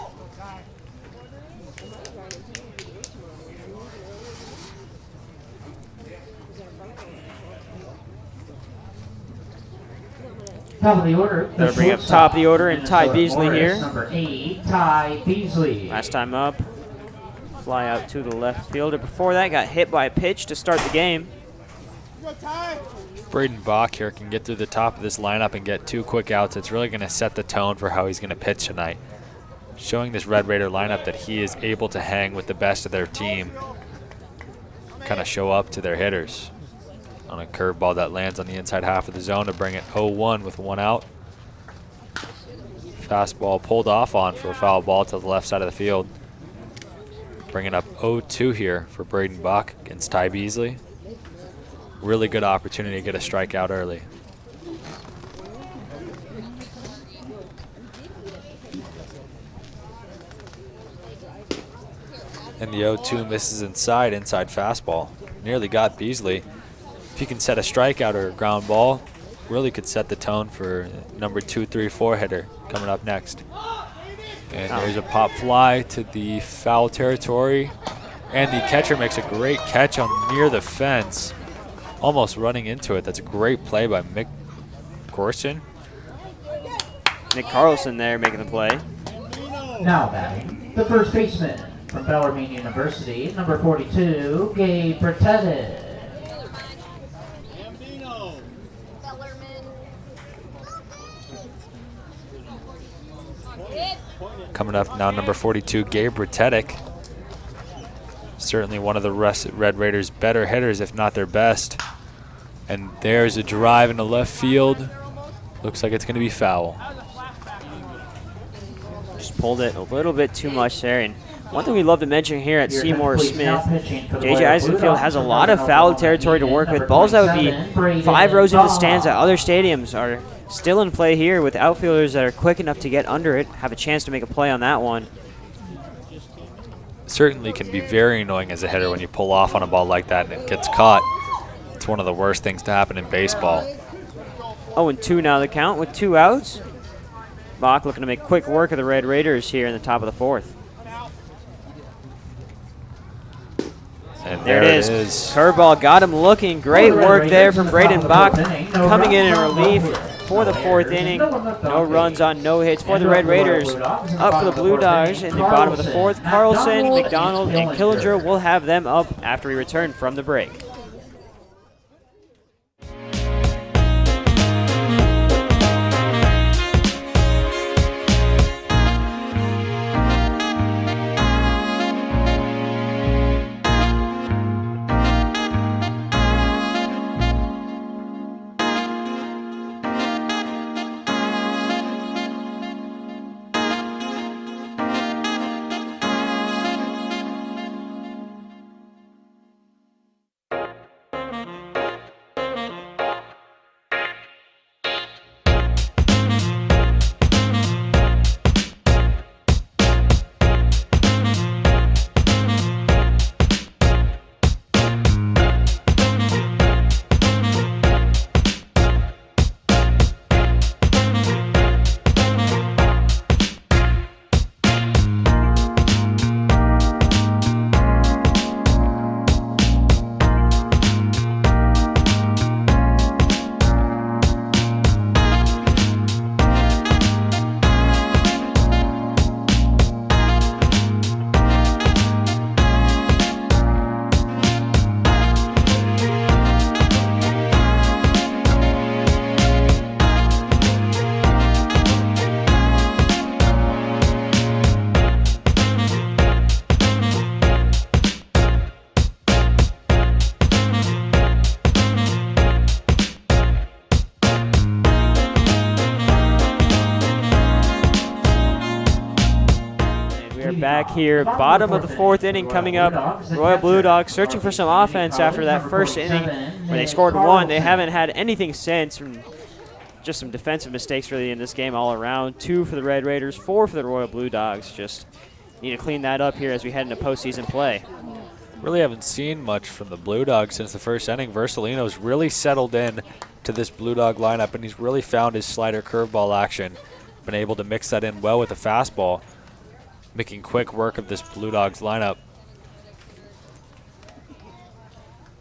Top of the order. They'll bring up top of the order and Ty Beasley here. Number 8, Ty Beasley. Last time up, fly out to the left fielder. Before that, got hit by a pitch to start the game. Brayden Bach here can get through the top of this lineup and get 2 quick outs. It's really going to set the tone for how he's going to pitch tonight. Showing this Red Raider lineup that he is able to hang with the best of their team, kind of show up to their hitters. On a curveball that lands on the inside half of the zone to bring it 0-1 with 1 out. Fastball pulled off on for a foul ball to the left side of the field. Bringing up 0-2 here for Brayden Bach against Ty Beasley. Really good opportunity to get a strikeout early. And the 0-2 misses inside fastball. Nearly got Beasley. If he can set a strikeout or a ground ball, really could set the tone for number 2, 3, 4 hitter coming up next. And there's a pop fly to the foul territory. And the catcher makes a great catch on near the fence, almost running into it. That's a great play by Mick Corson. Nick Carlson there making the play. Now batting, the first baseman from Bellarmine University, number 42, Gabe Bertetti. Coming up now, number 42, Gabe Bertetti. Certainly one of the Red Raiders' better hitters, if not their best. And there's a drive into left field. Looks like it's going to be foul. Just pulled it a little bit too much there. And one thing we love to mention here at Seymour Smith, JJ Isaacson Field has a lot of foul territory to work with. Balls that would be 5 rows in the stands at other stadiums are still in play here with outfielders that are quick enough to get under it, have a chance to make a play on that one. Certainly can be very annoying as a hitter when you pull off on a ball like that and it gets caught. It's one of the worst things to happen in baseball. 0-2 now the count with 2 outs. Bach looking to make quick work of the Red Raiders here in the top of the 4th. And there it is. Curveball got him looking. Great work there from Brayden Bach coming in relief for the 4th inning. No runs on no hits for the Red Raiders. Up for the Blue Dogs in the bottom of the 4th. Carlson, McDonald, and Killinger will have them up after we return from the break. back here. Bottom of the 4th inning coming up. Royal Blue Dogs searching for some offense after that first inning where they scored 1. They haven't had anything since. Just some defensive mistakes really in this game all around. 2 for the Red Raiders, 4 for the Royal Blue Dogs. Just need to clean that up here as we head into postseason play. Really haven't seen much from the Blue Dogs since the first inning. Versalino's really settled in to this Blue Dog lineup, and he's really found his slider curveball action. Been able to mix that in well with the fastball, making quick work of this Blue Dogs lineup.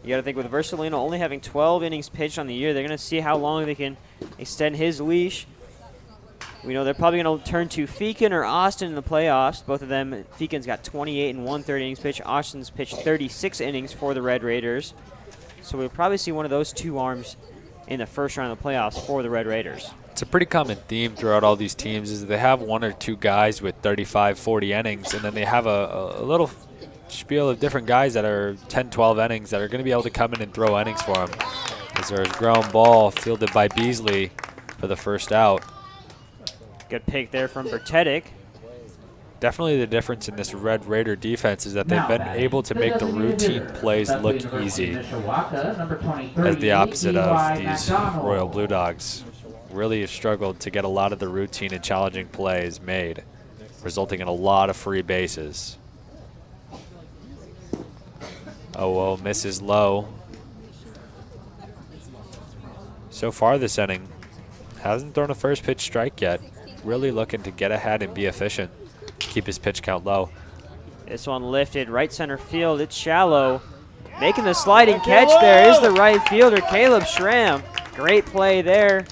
You got to think with Versalino only having 12 innings pitched on the year, they're going to see how long they can extend his leash. We know they're probably going to turn to Feakin or Austin in the playoffs. Both of them, Feakin's got 28 and 1/3 innings pitched. Austin's pitched 36 innings for the Red Raiders. So we'll probably see one of those 2 arms in the first round of the playoffs for the Red Raiders. It's a pretty common theme throughout all these teams is they have 1 or 2 guys with 35, 40 innings, and then they have a little spiel of different guys that are 10, 12 innings that are going to be able to come in and throw innings for them. As there's ground ball fielded by Beasley for the first out. Good pick there from Bertetic. Definitely the difference in this Red Raider defense is that they've been able to make the routine plays look easy as the opposite of these Royal Blue Dogs. Really have struggled to get a lot of the routine and challenging plays made, resulting in a lot of free bases. Oh, misses low. So far this inning, hasn't thrown a first pitch strike yet. Really looking to get ahead and be efficient. Keep his pitch count low. This one lifted right center field. It's shallow. Making the sliding catch there is the right fielder, Caleb Schramm. Great play there.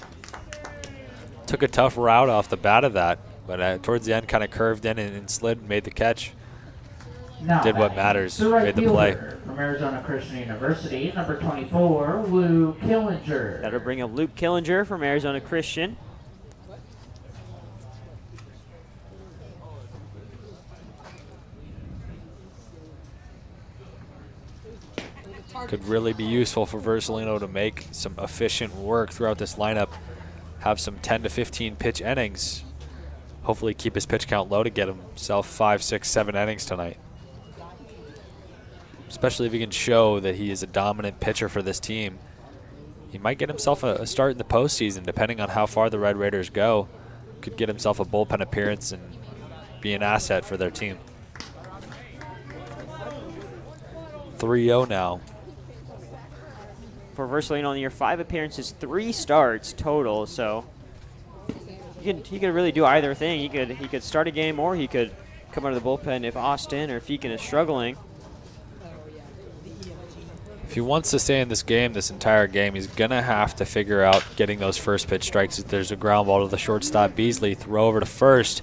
Took a tough route off the bat of that, but towards the end kind of curved in and slid and made the catch. Did what matters, made the play. From Arizona Christian University, number 24, Luke Killinger. That'll bring up Luke Killinger from Arizona Christian. Could really be useful for Versalino to make some efficient work throughout this lineup. Have some 10 to 15 pitch innings. Hopefully keep his pitch count low to get himself 5, 6, 7 innings tonight. Especially if he can show that he is a dominant pitcher for this team. He might get himself a start in the postseason, depending on how far the Red Raiders go. Could get himself a bullpen appearance and be an asset for their team. 3-0 now. For Versalino in the year, 5 appearances, 3 starts total. So he could really do either thing. He could start a game, or he could come out of the bullpen if Austin or Feakin is struggling. If he wants to stay in this game, this entire game, he's going to have to figure out getting those first pitch strikes. If there's a ground ball to the shortstop, Beasley, throw over to first.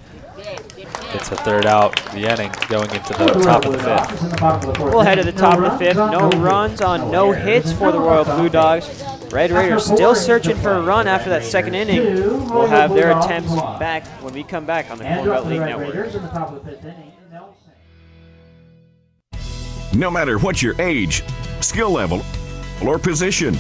Gets a 3rd out, the inning, going into the top of the 5th. We'll head to the top of the 5th. No runs on no hits for the Royal Blue Dogs. Red Raiders still searching for a run after that 2nd inning. We'll have their attempts back when we come back on the Corn Belt League Network. No matter what your age, skill level, or position,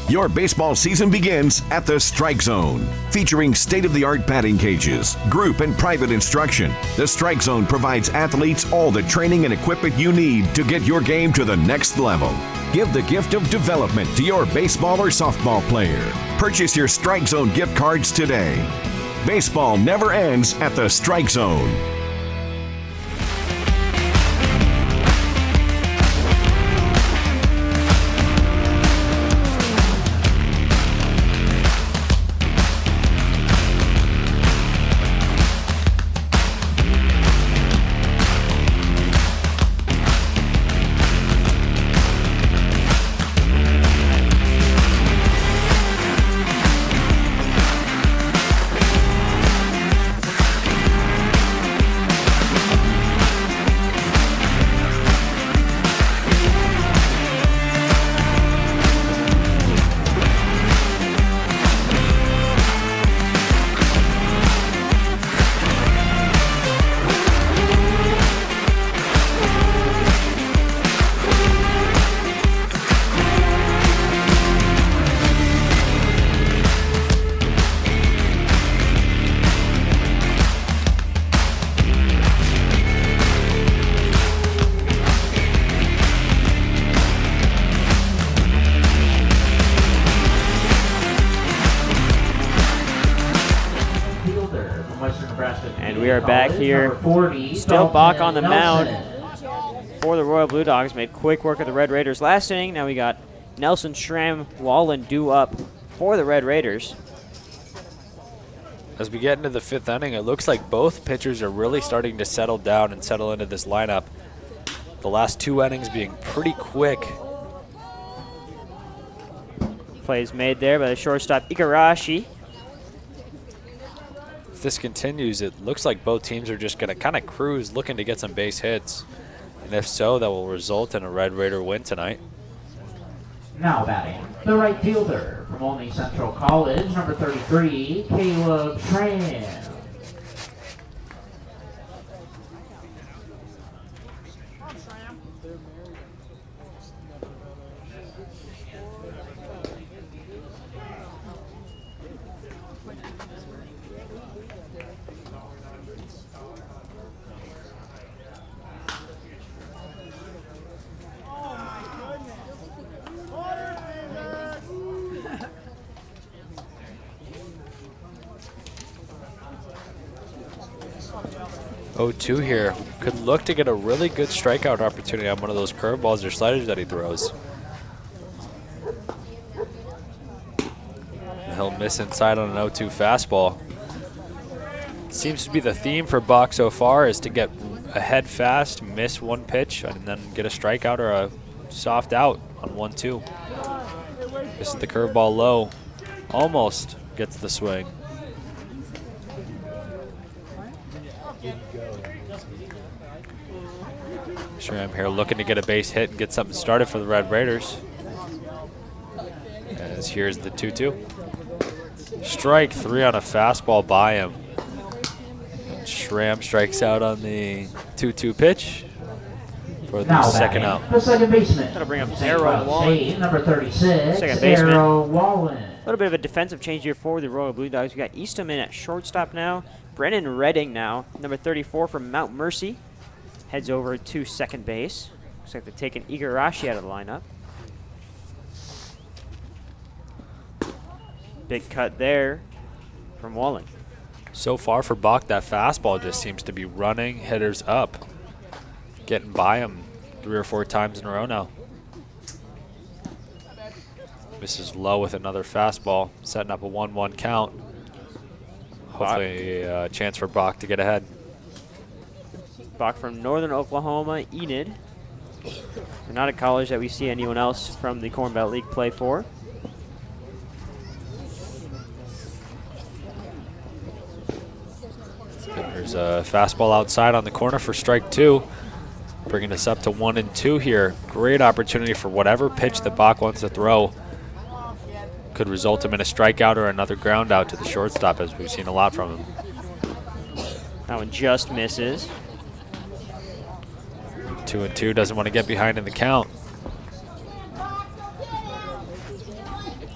your baseball season begins at the Strike Zone. Featuring state-of-the-art batting cages, group and private instruction, the Strike Zone provides athletes all the training and equipment you need to get your game to the next level. Give the gift of development to your baseball or softball player. Purchase your Strike Zone gift cards today. Baseball never ends at the Strike Zone. we are back here. Still Bach on the mound for the Royal Blue Dogs. Made quick work of the Red Raiders last inning. Now we got Nelson, Schramm, Wallen due up for the Red Raiders. As we get into the 5th inning, it looks like both pitchers are really starting to settle down and settle into this lineup. The last 2 innings being pretty quick. Plays made there by the shortstop Igarashi. If this continues, it looks like both teams are just going to kind of cruise, looking to get some base hits. And if so, that will result in a Red Raider win tonight. Now batting, the right fielder from Olney Central College, number 33, Caleb Schramm. 0-2 here. Could look to get a really good strikeout opportunity on one of those curveballs or sliders that he throws. He'll miss inside on an 0-2 fastball. Seems to be the theme for Bach so far, is to get ahead fast, miss one pitch, and then get a strikeout or a soft out on 1-2. This is the curveball low. Almost gets the swing. Schramm here looking to get a base hit and get something started for the Red Raiders. As here's the 2-2. Strike 3 on a fastball by him. Schramm strikes out on the 2-2 pitch for the second out. The second baseman. That'll bring up Arrow Wallen. Number 36, Second baseman. Arrow Wallen. A little bit of a defensive change here for the Royal Blue Dogs. We got Eastham in at shortstop now. Brennan Redding now, number 34 from Mount Mercy, heads over to second base. Looks like they're taking Igarashi out of the lineup. Big cut there from Wallen. So far for Bach, that fastball just seems to be running hitters up, getting by him 3 or 4 times in a row now. Misses low with another fastball, setting up a 1-1 count. Hopefully a chance for Bach to get ahead. Bach from Northern Oklahoma, Enid. They're not a college that we see anyone else from the Corn Belt League play for. There's a fastball outside on the corner for strike 2. Bringing us up to 1-2 here. Great opportunity for whatever pitch that Bach wants to throw. Could result him in a strikeout or another ground out to the shortstop, as we've seen a lot from him. That one just misses. 2-2, doesn't want to get behind in the count. I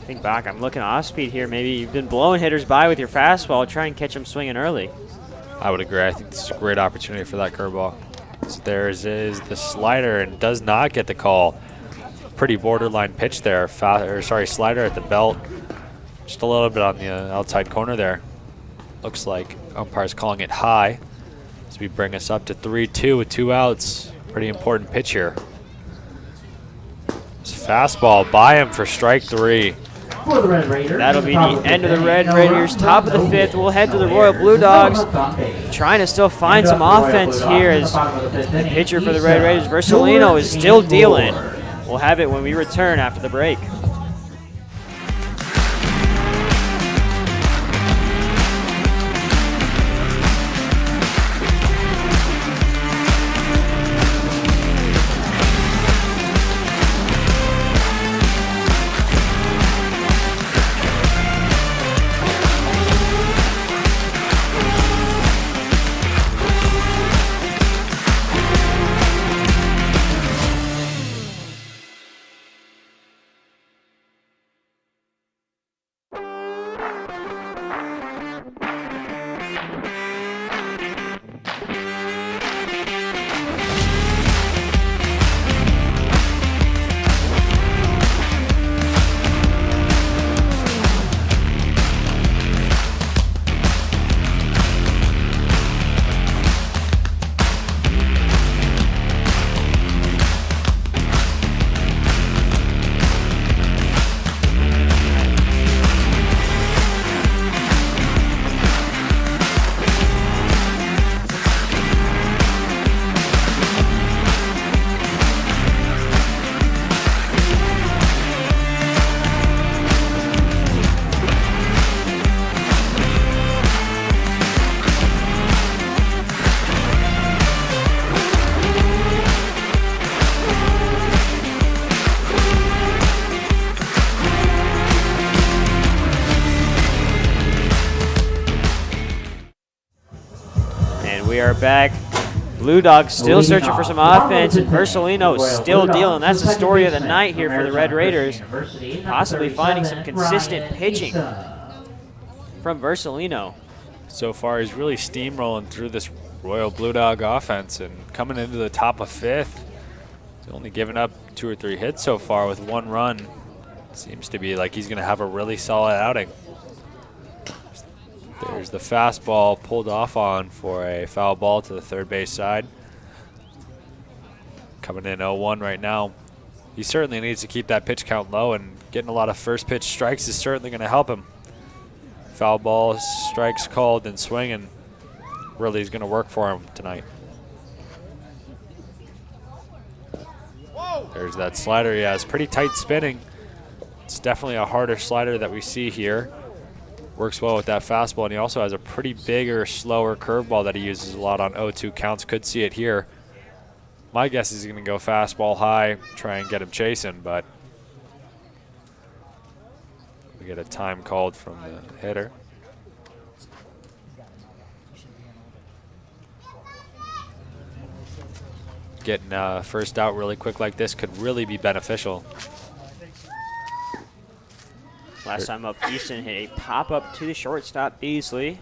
think Bach, I'm looking off speed here. Maybe you've been blowing hitters by with your fastball. Try and catch them swinging early. I would agree. I think this is a great opportunity for that curveball. So there's the slider, and does not get the call. Pretty borderline pitch there. Slider at the belt. Just a little bit on the outside corner there. Looks like umpire's calling it high. As we bring us up to 3-2 with 2 outs. Pretty important pitch here. This fastball by him for strike 3. For the Red Raiders. That'll be the end of the Red Raiders. Top of the 5th. We'll head to the Royal Blue Dogs. Trying to still find some offense here as the pitcher for the Red Raiders, Versalino, is still dealing. We'll have it when we return after the break. we are back. Blue Dogs still searching for some offense, and Versalino still dealing. That's the story of the night here for the Red Raiders. Possibly finding some consistent pitching from Versalino. So far, he's really steamrolling through this Royal Blue Dog offense and coming into the top of 5th. He's only given up 2 or 3 hits so far with 1 run. Seems to be like he's going to have a really solid outing. There's the fastball pulled off on for a foul ball to the third base side. Coming in 0-1 right now. He certainly needs to keep that pitch count low, and getting a lot of first pitch strikes is certainly going to help him. Foul ball, strikes called, and swinging really is going to work for him tonight. There's that slider he has. Pretty tight spinning. It's definitely a harder slider that we see here. Works well with that fastball, and he also has a pretty bigger, slower curveball that he uses a lot on 0-2 counts. Could see it here. My guess is he's going to go fastball high, try and get him chasing, but we get a time called from the hitter. Getting first out really quick like this could really be beneficial. Last time up, Easton hit a pop-up to the shortstop, Beasley.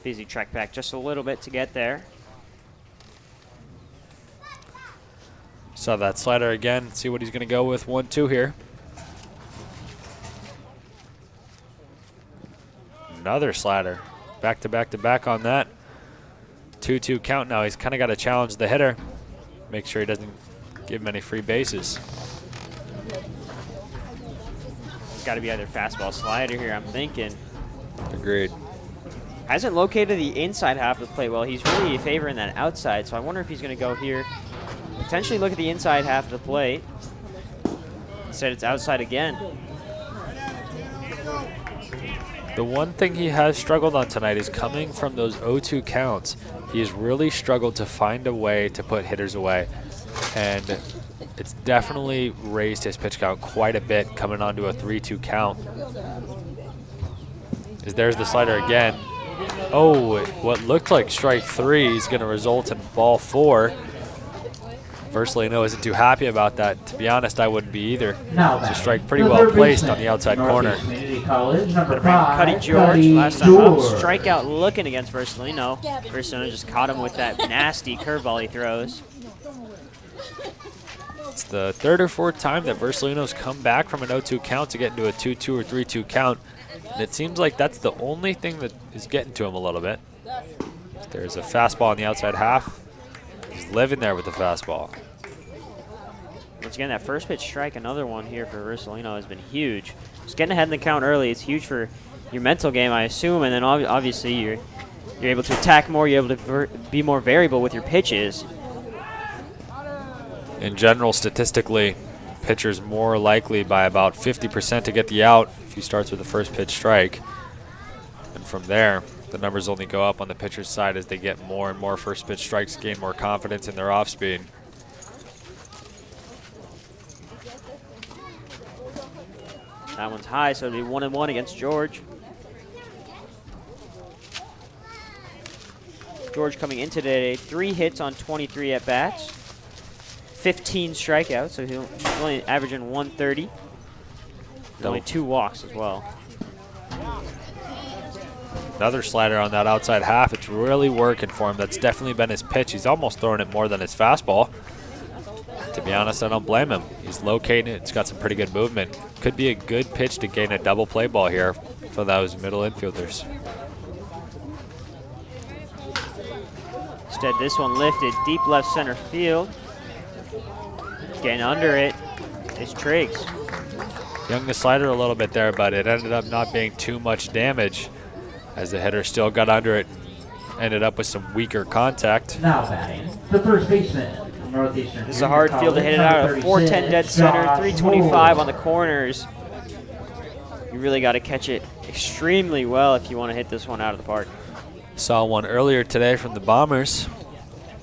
Beasley tracked back just a little bit to get there. Saw that slider again. See what he's going to go with. 1-2 here. Another slider. Back to back to back on that. 2-2 count now. He's kind of got to challenge the hitter. Make sure he doesn't give him any free bases. Got to be either fastball slider here, I'm thinking. Agreed. Hasn't located the inside half of the plate well. He's really favoring that outside, so I wonder if he's going to go here. Potentially look at the inside half of the plate. Instead, it's outside again. The one thing he has struggled on tonight is coming from those 0-2 counts. He has really struggled to find a way to put hitters away. And it's definitely raised his pitch count quite a bit coming onto a 3-2 count. There's the slider again. Oh, what looked like strike 3 is going to result in ball 4. Versalino isn't too happy about that. To be honest, I wouldn't be either. It's a strike pretty well placed on the outside corner. Cuddy George, last time up, strikeout looking against Versalino. Versalino just caught him with that nasty curveball he throws. It's the 3rd or 4th time that Versalino's come back from an 0-2 count to get into a 2-2 or 3-2 count. And it seems like that's the only thing that is getting to him a little bit. There's a fastball on the outside half. He's living there with the fastball. Once again, that first pitch strike, another one here for Versalino, has been huge. Just getting ahead in the count early, it's huge for your mental game, I assume, and then obviously you're able to attack more, you're able to be more variable with your pitches. In general, statistically, pitcher's more likely by about 50% to get the out if he starts with the first pitch strike. And from there, the numbers only go up on the pitcher's side as they get more and more first pitch strikes, gain more confidence in their off speed. That one's high, so it'll be 1-1 against George. George coming in today, 3 hits on 23 at-bats, 15 strikeouts, so he's only averaging 130. Only 2 walks as well. Another slider on that outside half. It's really working for him. That's definitely been his pitch. He's almost throwing it more than his fastball. To be honest, I don't blame him. He's locating it. It's got some pretty good movement. Could be a good pitch to gain a double play ball here for those middle infielders. Instead, this one lifted deep left center field. Getting under it is Triggs. Young the slider a little bit there, but it ended up not being too much damage as the hitter still got under it. Ended up with some weaker contact. Now batting, the first baseman. Northeastern. This is a hard field to hit it out of 410 dead center, 325 on the corners. You really got to catch it extremely well if you want to hit this one out of the park. Saw one earlier today from the Bombers.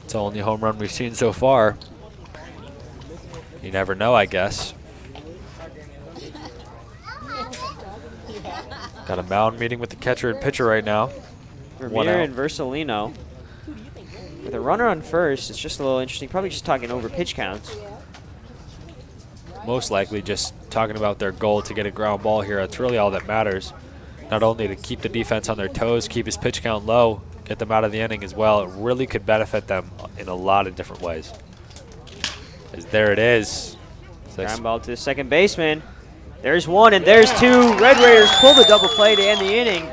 It's the only home run we've seen so far. You never know, I guess. Got a mound meeting with the catcher and pitcher right now. Vermeer and Versalino. With a runner on first, it's just a little interesting. Probably just talking over pitch counts. Most likely just talking about their goal to get a ground ball here. That's really all that matters. Not only to keep the defense on their toes, keep his pitch count low, get them out of the inning as well. It really could benefit them in a lot of different ways. As there it is. Ground ball to the second baseman. There's one and there's two. Red Raiders pull the double play to end the inning.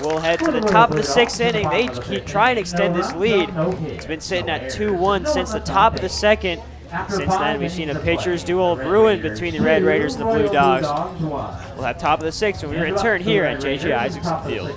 We'll head to the top of the 6th inning. They keep trying to extend this lead. It's been sitting at 2-1 since the top of the 2nd. Since then, we've seen a pitcher's duel brewing between the Red Raiders and the Blue Dogs. We'll have top of the 6th when we return here at JJ Isaacson Field.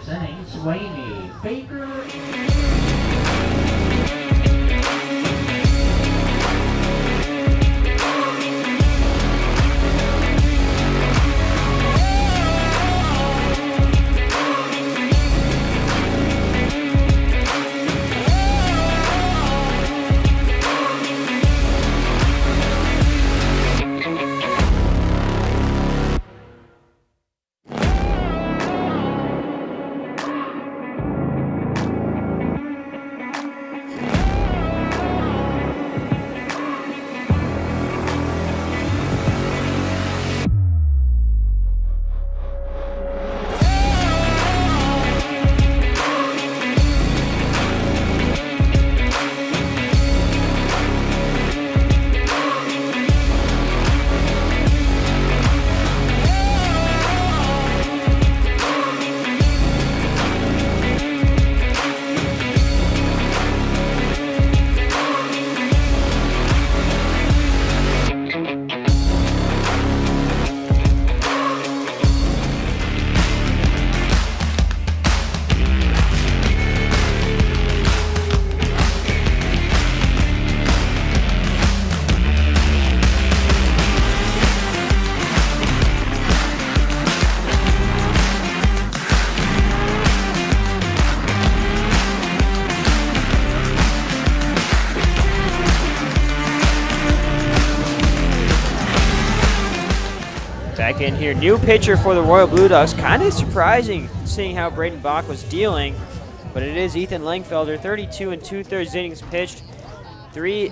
Back in here, new pitcher for the Royal Blue Dogs. Kind of surprising seeing how Brayden Bach was dealing, but it is Ethan Langfelder, 32 2/3 innings pitched. Three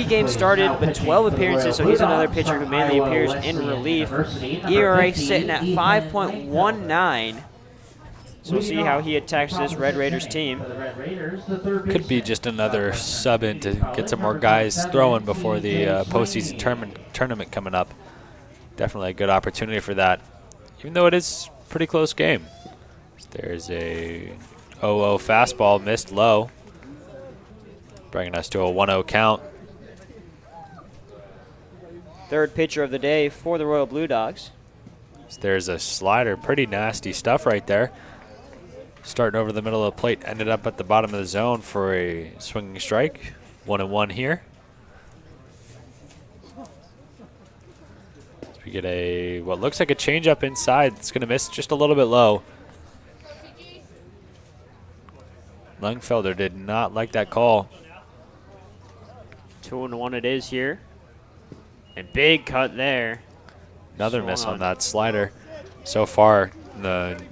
games started, but 12 appearances, so he's another pitcher who mainly appears in relief. ERA sitting at 5.19. So we'll see how he attacks this Red Raiders team. Could be just another sub in to get some more guys throwing before the postseason tournament coming up. Definitely a good opportunity for that, even though it is a pretty close game. There's a 0-0 fastball missed low, bringing us to a 1-0 count. Third pitcher of the day for the Royal Blue Dogs. There's a slider, pretty nasty stuff right there. Starting over the middle of the plate, ended up at the bottom of the zone for a swinging strike. 1-1 here. We get a what looks like a changeup inside. It's going to miss just a little bit low. Langfelder did not like that call. 2-1 it is here. And big cut there. Another miss on that slider. So far,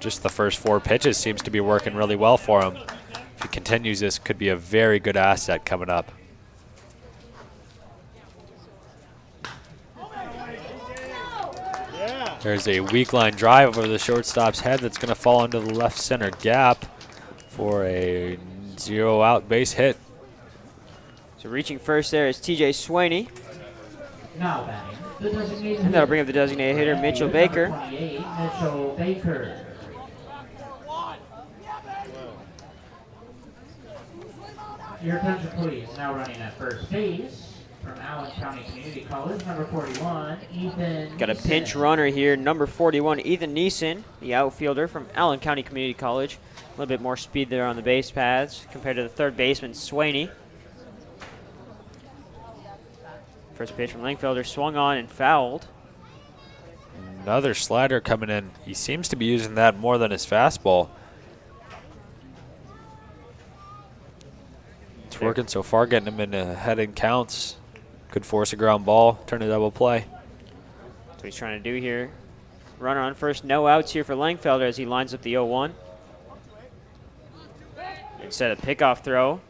just the first 4 pitches seems to be working really well for him. If he continues this, could be a very good asset coming up. There's a weak line drive over the shortstop's head that's going to fall into the left center gap for a 0-out base hit. So reaching first there is TJ Swaney. Now batting, the designated And that'll bring up the designated hitter, Mitchell Baker. 28, Mitchell Baker. Your attention please, now running at first base. From Allen County Community College, number 41, Ethan Got a Neeson. pinch runner here, number 41, Ethan Neeson, the outfielder from Allen County Community College. A little bit more speed there on the base paths compared to the third baseman, Swaney. First pitch from Langfelder, swung on and fouled. Another slider coming in. He seems to be using that more than his fastball. It's working so far, getting him in ahead in counts. Could force a ground ball, turn a double play. That's what he's trying to do here. Runner on first, no outs here for Langfelder as he lines up the 0-1. Instead of pickoff throw.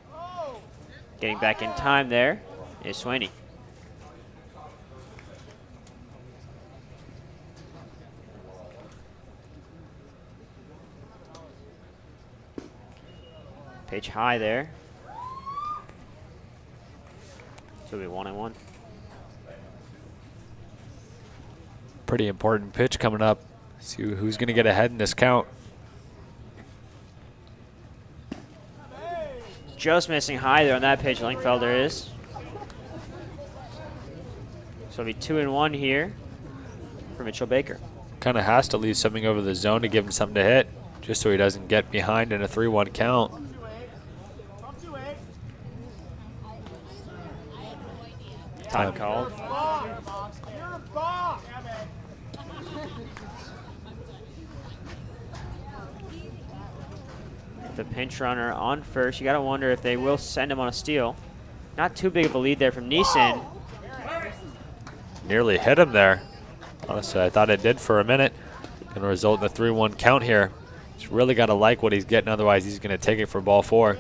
Getting back in time there is Swaney. Pitch high there. So it'll be 1-1. Pretty important pitch coming up. See who's going to get ahead in this count. Just missing high there on that pitch, Langfelder is. So it'll be 2-1 here for Mitchell Baker. Kind of has to leave something over the zone to give him something to hit, just so he doesn't get behind in a 3-1 count. Time called. The pinch runner on first. You got to wonder if they will send him on a steal. Not too big of a lead there from Neeson. Nearly hit him there. Honestly, I thought it did for a minute. Going to result in a 3-1 count here. He's really got to like what he's getting, otherwise he's going to take it for ball 4.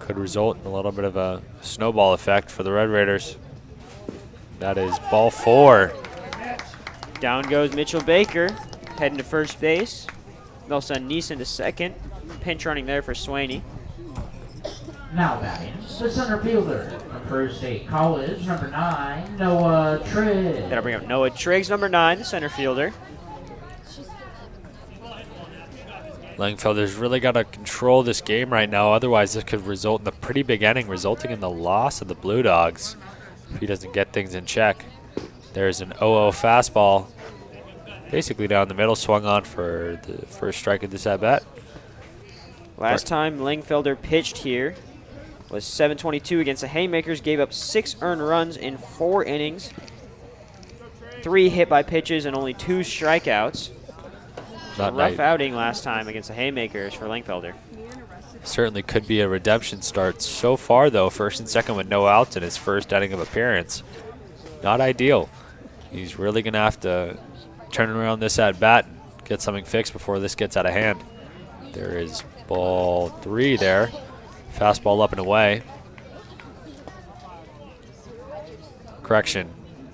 Could result in a little bit of a snowball effect for the Red Raiders. That is ball 4. Down goes Mitchell Baker, heading to first base. They'll send Neeson to second. Pinch running there for Swaney. Now batting, the center fielder from Peru State College, number 9, Noah Triggs. That'll bring up Noah Triggs, number 9, the center fielder. Langfelder's really got to control this game right now, otherwise this could result in a pretty big inning, resulting in the loss of the Blue Dogs if he doesn't get things in check. There's an 0-0 fastball, basically down the middle, swung on for the first strike of this at-bat. Last time Langfelder pitched here was 7-22 against the Haymakers, gave up 6 earned runs in 4 innings, 3 hit by pitches, and only 2 strikeouts. Not A rough outing last time against the Haymakers for Langfelder. Certainly could be a redemption start. So far, though, first and second with no outs in his first inning of appearance. Not ideal. He's really going to have to turn around this at-bat and get something fixed before this gets out of hand. There is ball 3 there. Fastball up and away. Correction,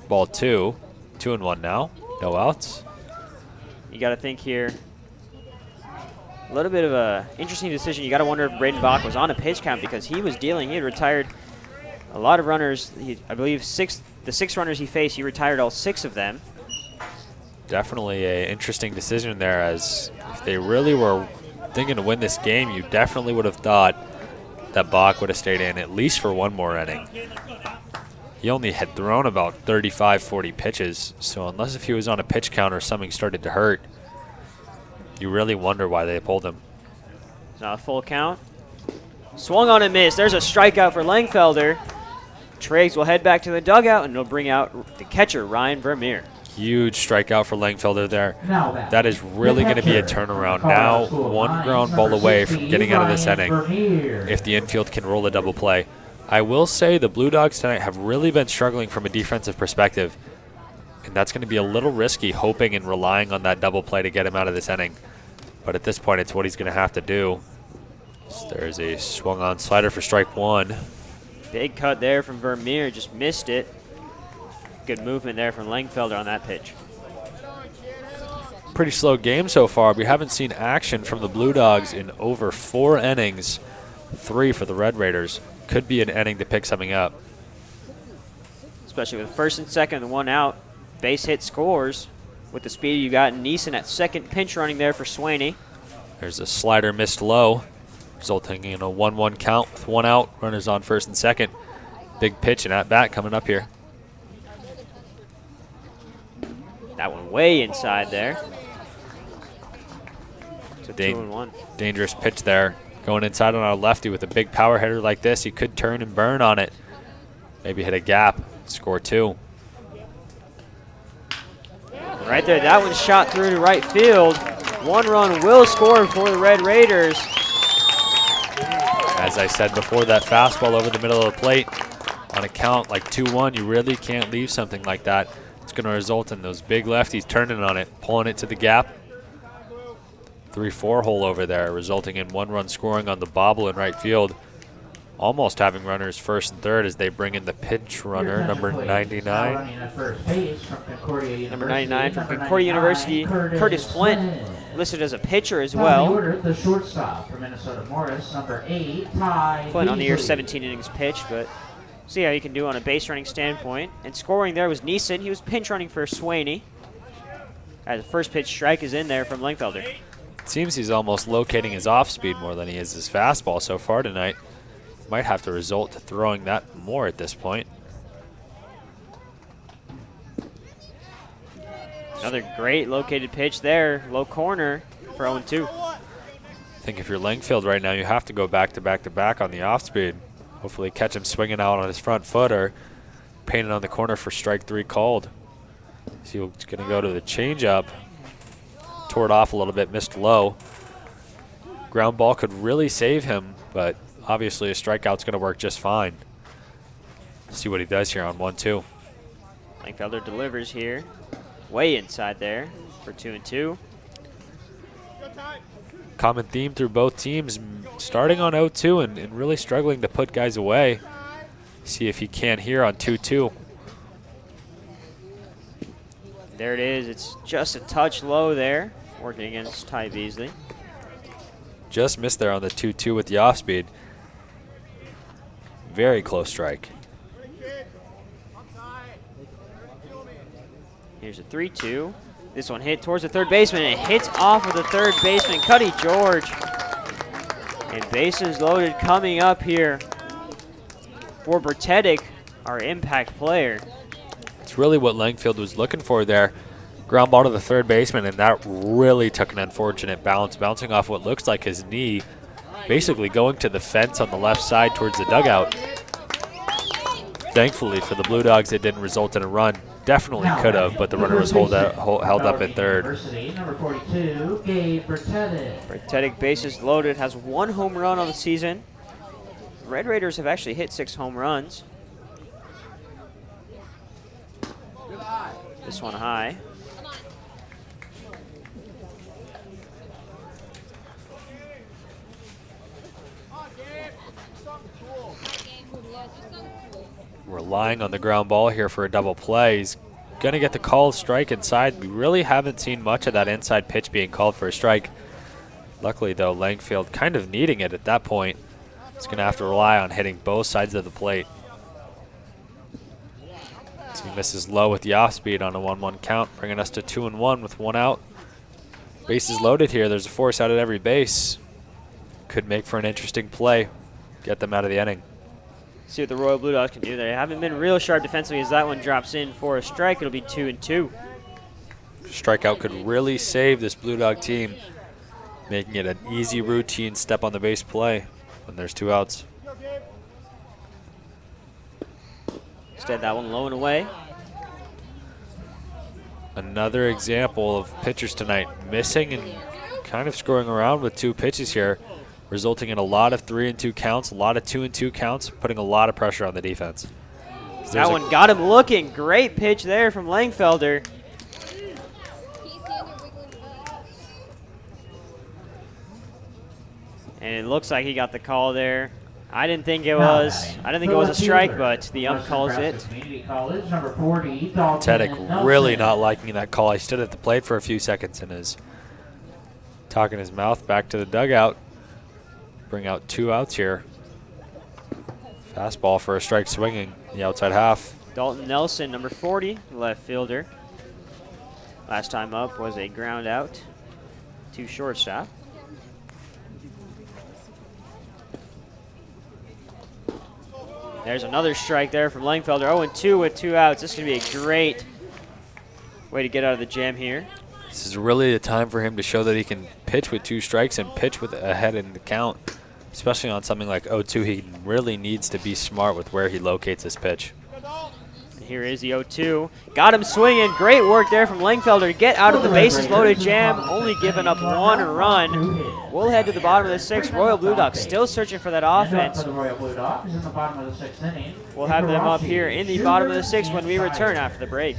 ball 2. 2-1 now. No outs. You got to think here. A little bit of a interesting decision. You got to wonder if Brayden Bach was on a pitch count because he was dealing. He had retired a lot of runners. I believe the 6 runners he faced, he retired all 6 of them. Definitely an interesting decision there, as if they really were thinking to win this game, you definitely would have thought that Bach would have stayed in at least for one more inning. He only had thrown about 35, 40 pitches, so unless if he was on a pitch count or something started to hurt, you really wonder why they pulled him. Now a full count. Swung on and missed. There's a strikeout for Langfelder. Triggs will head back to the dugout, and it'll bring out the catcher, Ryan Vermeer. Huge strikeout for Langfelder there. Now That is really going to be a turnaround. Now 1 ground ball away from getting out of this inning if the infield can roll a double play. I will say the Blue Dogs tonight have really been struggling from a defensive perspective, and that's going to be a little risky, hoping and relying on that double play to get him out of this inning. But at this point, it's what he's going to have to do. So there's a swung on slider for strike 1. Big cut there from Vermeer, just missed it. Good movement there from Langfelder on that pitch. Pretty slow game so far. We haven't seen action from the Blue Dogs in over 4 innings. 3 for the Red Raiders. Could be an inning to pick something up. Especially with first and second and 1 out. Base hit scores. With the speed you got Neeson at second, pinch running there for Swaney. There's a slider missed low, resulting in a 1-1 count with 1 out. Runners on first and second. Big pitch and at bat coming up here. That one way inside there. It's a 2-1. Dangerous pitch there. Going inside on our lefty with a big power hitter like this, he could turn and burn on it. Maybe hit a gap, score 2. Right there, that one shot through to right field. 1 run will score for the Red Raiders. As I said before, that fastball over the middle of the plate on a count like 2-1, you really can't leave something like that. It's going to result in those big lefties turning on it, pulling it to the gap. 3-4 hole over there, resulting in 1 run scoring on the bobble in right field. almost having runners first and third as they bring in the pinch runner, number 99. Number 99 from Concordia University, Curtis Flint, listed as a pitcher as well. The shortstop from Minnesota Morris, number 8, Ty Flint on the year, Beasley. 17 innings pitched, but see how he can do on a base running standpoint. And scoring there was Neeson. He was pinch running for Swaney. As the first pitch strike is in there from Langfelder. It seems he's almost locating his off speed more than he is his fastball so far tonight. Might have to resort to throwing that more at this point. Another great located pitch there, low corner for 0-2. I think if you're Langfield right now, you have to go back to back to back on the off speed. Hopefully catch him swinging out on his front foot or painted on the corner for strike 3 called. See what's going to go to the changeup. Tore it off a little bit, missed low. Ground ball could really save him, but obviously a strikeout's going to work just fine. See what he does here on 1-2. Langfelder delivers here, way inside there for 2-2. Common theme through both teams, starting on 0-2 and really struggling to put guys away. See if he can here on 2-2. There it is. It's just a touch low there, working against Ty Beasley. Just missed there on the 2-2 with the off speed. Very close strike. Here's a 3-2. This one hit towards the third baseman, and it hits off of the third baseman, Cuddy George. And bases loaded coming up here for Bertetic, our impact player. It's really what Langfield was looking for there. Ground ball to the third baseman, and that really took an unfortunate bounce, bouncing off what looks like his knee, basically going to the fence on the left side towards the dugout. Thankfully for the Blue Dogs, it didn't result in a run. Definitely could have, but the runner was held up at third. Number 42, Gabe Bertetic. Bertetic, bases loaded, has 1 home run on the season. Red Raiders have actually hit 6 home runs. This one high. Relying on the ground ball here for a double play. He's going to get the call strike inside. We really haven't seen much of that inside pitch being called for a strike. Luckily, though, Langfield kind of needing it at that point. He's going to have to rely on hitting both sides of the plate. So he misses low with the off speed on a 1-1 count, bringing us to 2-1 with 1 out. Bases loaded here. There's a force out at every base. Could make for an interesting play. Get them out of the inning. See what the Royal Blue Dogs can do there. They haven't been real sharp defensively as that one drops in for a strike. It'll be 2-2. Strikeout could really save this Blue Dog team, making it an easy routine step on the base play when there's 2 outs. Instead, that one low and away. Another example of pitchers tonight missing and kind of screwing around with 2 pitches here, resulting in a lot of 3-2 counts, a lot of 2-2 counts, putting a lot of pressure on the defense. That one got him looking. Great pitch there from Langfelder. And it looks like he got the call there. I didn't think it was a strike, but the ump calls it. Tedek really not liking that call. He stood at the plate for a few seconds and is talking his mouth back to the dugout. Bring out 2 outs here. Fastball for a strike swinging the outside half. Dalton Nelson, number 40, left fielder. Last time up was a ground out to shortstop. There's another strike there from Langfelder. 0-2 with 2 outs. This is going to be a great way to get out of the jam here. This is really the time for him to show that he can pitch with 2 strikes and pitch with a head in the count. Especially on something like 0-2, he really needs to be smart with where he locates his pitch. And here is the 0-2. Got him swinging. Great work there from Langfelder to get out of the bases loaded jam, only giving up 1 run. We'll head to the bottom of the 6th. Royal Blue Dogs still searching for that offense. We'll have them up here in the bottom of the 6th when we return after the break.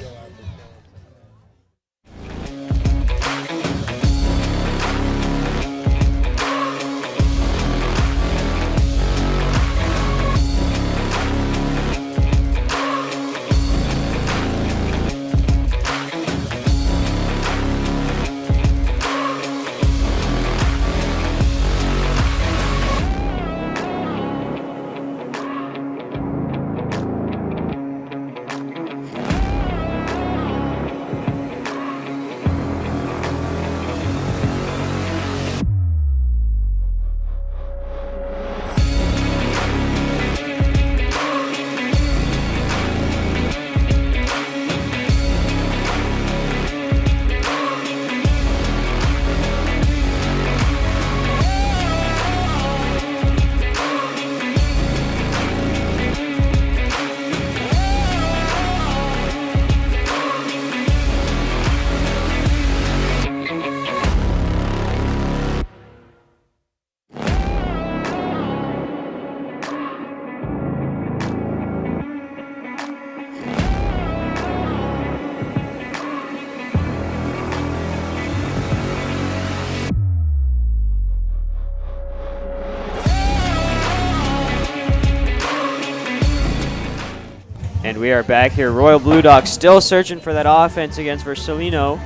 And we are back here. Royal Blue Dogs still searching for that offense against Versalino.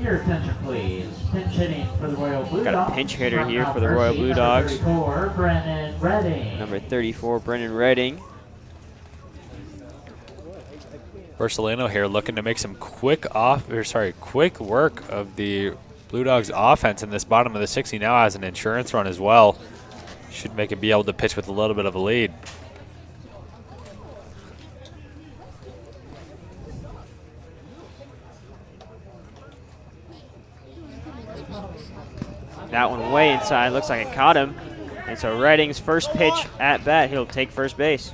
Your attention, please. Pinch hitting for the Royal Blue Dogs. Got a pinch hitter here for the Mercy, Royal Blue Dogs. Number 34, Brennan Redding. Number 34, Brennan Redding. Versalino here looking to make some quick work of the Blue Dogs offense in this bottom of the 6th. He now has an insurance run as well. Should make him be able to pitch with a little bit of a lead. That one way inside. Looks like it caught him. And so Redding's first pitch at bat, he'll take first base.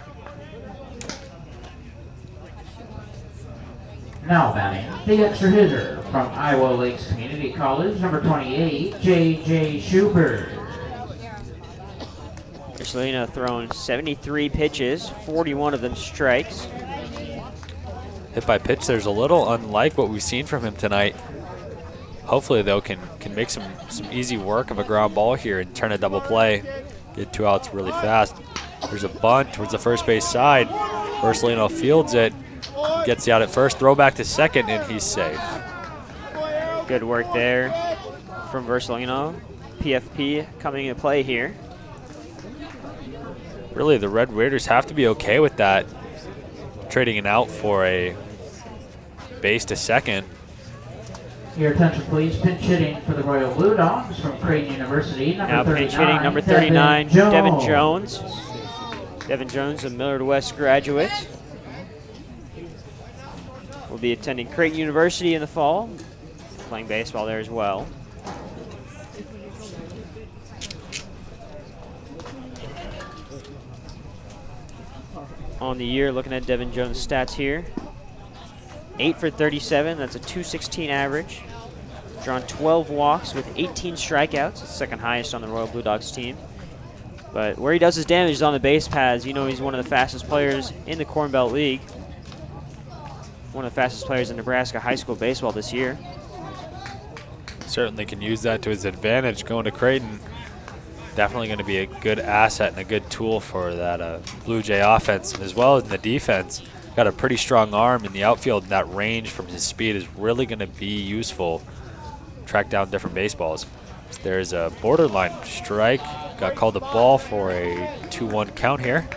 Now batting, the extra hitter from Iowa Lakes Community College, number 28, JJ Schubert. Versalino thrown 73 pitches, 41 of them strikes. Hit by pitch, there's a little unlike what we've seen from him tonight. Hopefully, though, can make some easy work of a ground ball here and turn a double play. Get 2 outs really fast. There's a bunt towards the first base side. Versalino fields it, gets the out at first, throw back to second, and he's safe. Good work there from Versalino. PFP coming into play here. Really, the Red Raiders have to be okay with that. Trading an out for a base to second. Your attention, please. Pinch hitting for the Royal Blue Dogs from Creighton University. Now pinch hitting number 39, Devin Jones. Devin Jones, a Millard West graduate. Will be attending Creighton University in the fall, playing baseball there as well. On the year, looking at Devin Jones' stats here. 8 for 37, that's a 216 average. Drawn 12 walks with 18 strikeouts, it's second highest on the Royal Blue Dogs team. But where he does his damage is on the base paths. You know he's one of the fastest players in the Corn Belt League. One of the fastest players in Nebraska high school baseball this year. Certainly can use that to his advantage going to Creighton. Definitely going to be a good asset and a good tool for that Blue Jay offense, as well as in the defense. Got a pretty strong arm in the outfield, and that range from his speed is really going to be useful. Track down different baseballs. There's a borderline strike. Got called the ball for a 2-1 count here.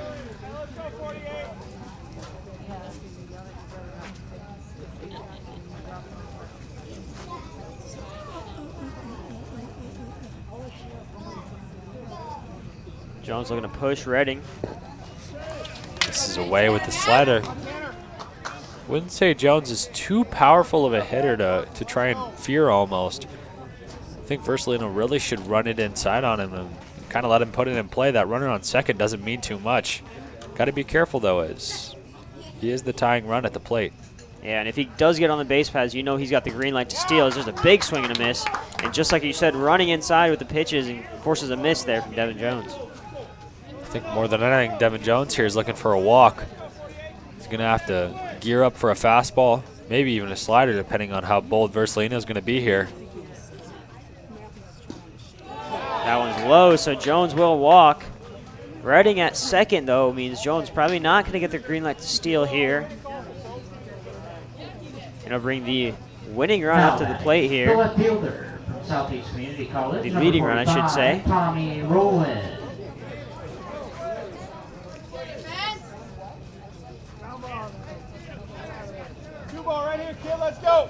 Jones looking to push Redding. This is away with the slider. Wouldn't say Jones is too powerful of a hitter to try and fear almost. I think Versalino really should run it inside on him and kind of let him put it in play. That runner on second doesn't mean too much. Got to be careful, though, as he is the tying run at the plate. Yeah, and if he does get on the base paths, you know he's got the green light to steal. It's just a big swing and a miss. And just like you said, running inside with the pitches and forces a miss there from Devin Jones. I think more than anything, Devin Jones here is looking for a walk. He's going to have to gear up for a fastball, maybe even a slider, depending on how bold Versalino is going to be here. That one's low, so Jones will walk. Redding at second, though, means Jones probably not going to get the green light to steal here. And he'll bring the winning run up to the plate The here. left fielder from Southeast Community College. The number leading run, I should 45, say. Tommy Rowland. Two ball right here, kid. Let's go.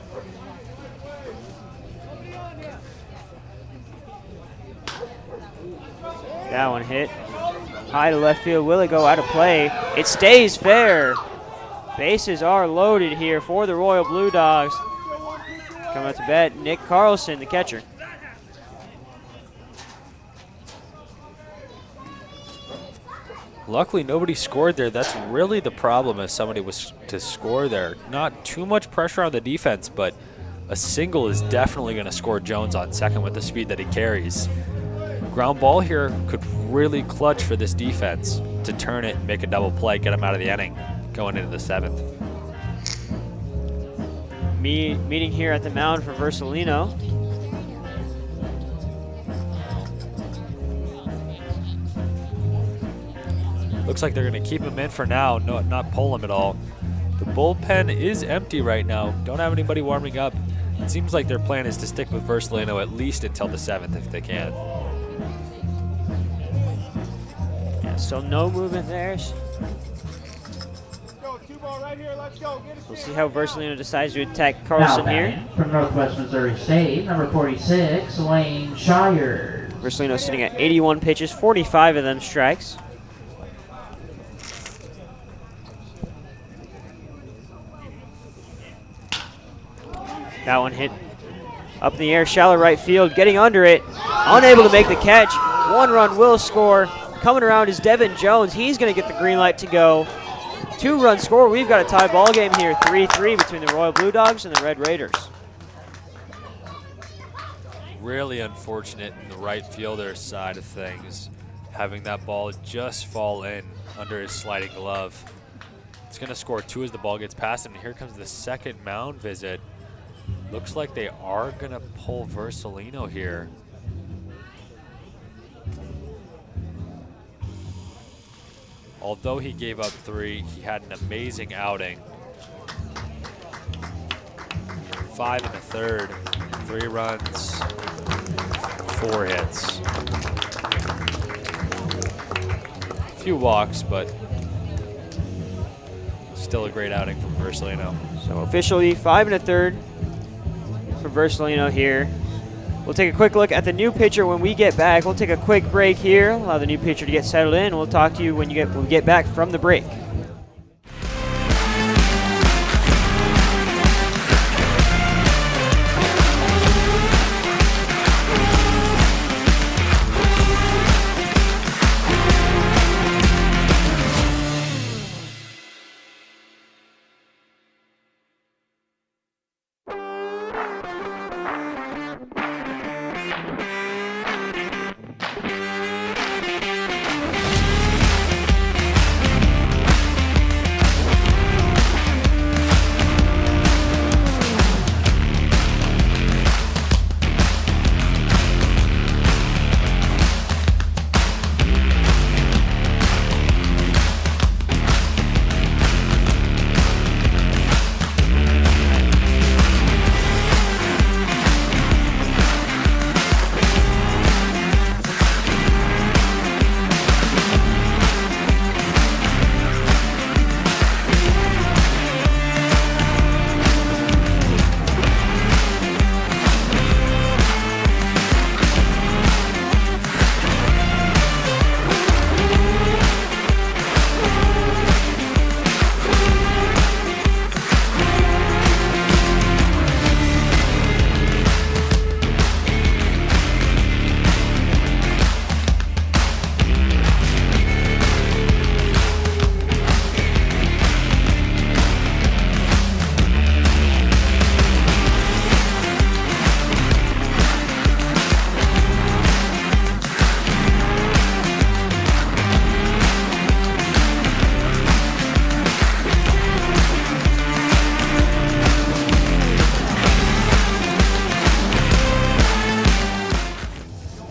That one hit high to left field. Will it go out of play? It stays fair. Bases are loaded here for the Royal Blue Dogs. Coming up to bat, Nick Carlson, the catcher. Luckily, nobody scored there. That's really the problem if somebody was to score there. Not too much pressure on the defense, but a single is definitely going to score Jones on second with the speed that he carries. Ground ball here could really clutch for this defense to turn it and make a double play, get him out of the inning going into the seventh. Meeting here at the mound for Versalino. Looks like they're going to keep him in for now, not pull him at all. The bullpen is empty right now. Don't have anybody warming up. It seems like their plan is to stick with Versalino at least until the 7th if they can. Yeah, so no movement there. Go, 2-ball right here. Let's go. Get it. We'll see how Versalino decides to attack Now Carlson here. batting from Northwest Missouri State, number 46, Lane Shire. Versalino sitting at 81 pitches, 45 of them strikes. That one hit up in the air, shallow right field, getting under it, unable to make the catch. 1 run will score. Coming around is Devin Jones. He's going to get the green light to go. 2-run score. We've got a tie ball game here, 3-3 between the Royal Blue Dogs and the Red Raiders. Really unfortunate in the right fielder side of things, having that ball just fall in under his sliding glove. It's going to score 2 as the ball gets past him. And here comes the second mound visit. Looks like they are going to pull Versalino here. Although he gave up 3, he had an amazing outing. 5 1/3, 3 runs, 4 hits. A few walks, but still a great outing from Versalino. So officially 5 1/3 for Versalino here. We'll take a quick look at the new pitcher when we get back. We'll take a quick break here, allow the new pitcher to get settled in. We'll talk to you when we get back from the break.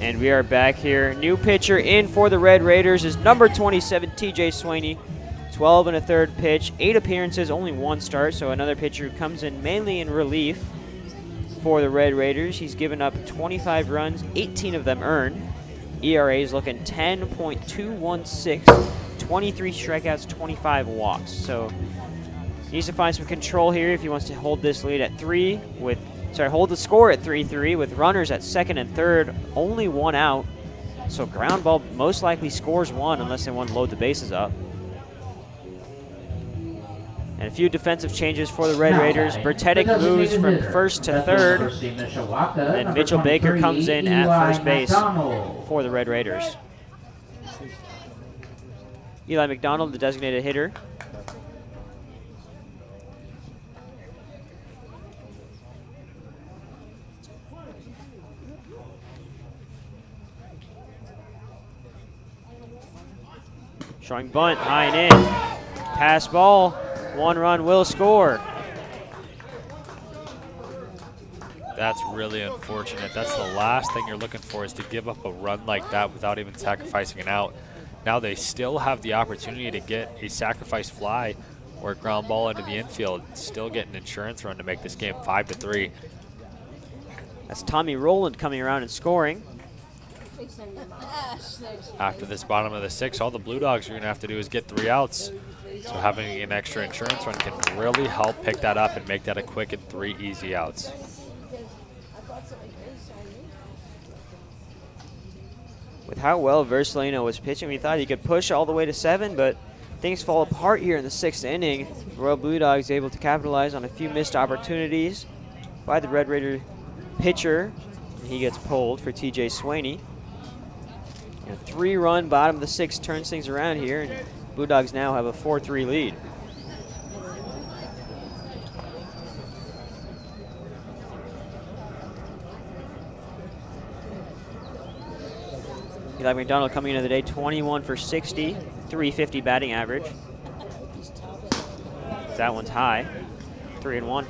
And we are back here. New pitcher in for the Red Raiders is number 27, TJ Swaney. 12 1/3 pitch, 8 appearances, only 1 start. So another pitcher who comes in mainly in relief for the Red Raiders. He's given up 25 runs, 18 of them earned. ERA is looking 10.216, 23 strikeouts, 25 walks. So he needs to find some control here if he wants to hold this lead at hold the score at 3-3 with runners at second and third, only 1 out. So ground ball most likely scores 1 unless they want to load the bases up. And a few defensive changes for the Red Raiders. Bertetic moves from first to third, and Mitchell Baker comes in at first base for the Red Raiders. Eli McDonald, the designated hitter. Showing bunt, high and in. Pass ball, 1 run will score. That's really unfortunate. That's the last thing you're looking for, is to give up a run like that without even sacrificing an out. Now they still have the opportunity to get a sacrifice fly or a ground ball into the infield, still get an insurance run to make this game 5-3. That's Tommy Rowland coming around and scoring. After this bottom of the 6th, all the Blue Dogs are going to have to do is get 3 outs. So having an extra insurance run can really help pick that up and make that a quick and 3 easy outs. With how well Versalino was pitching, we thought he could push all the way to 7, but things fall apart here in the 6th inning. The Royal Blue Dogs able to capitalize on a few missed opportunities by the Red Raider pitcher. He gets pulled for TJ Swaney. And a 3-run bottom of the 6th turns things around here, and Blue Dogs now have a 4-3 lead. Eli McDonald coming into the day 21 for 60, 350 batting average. That one's high, 3-1.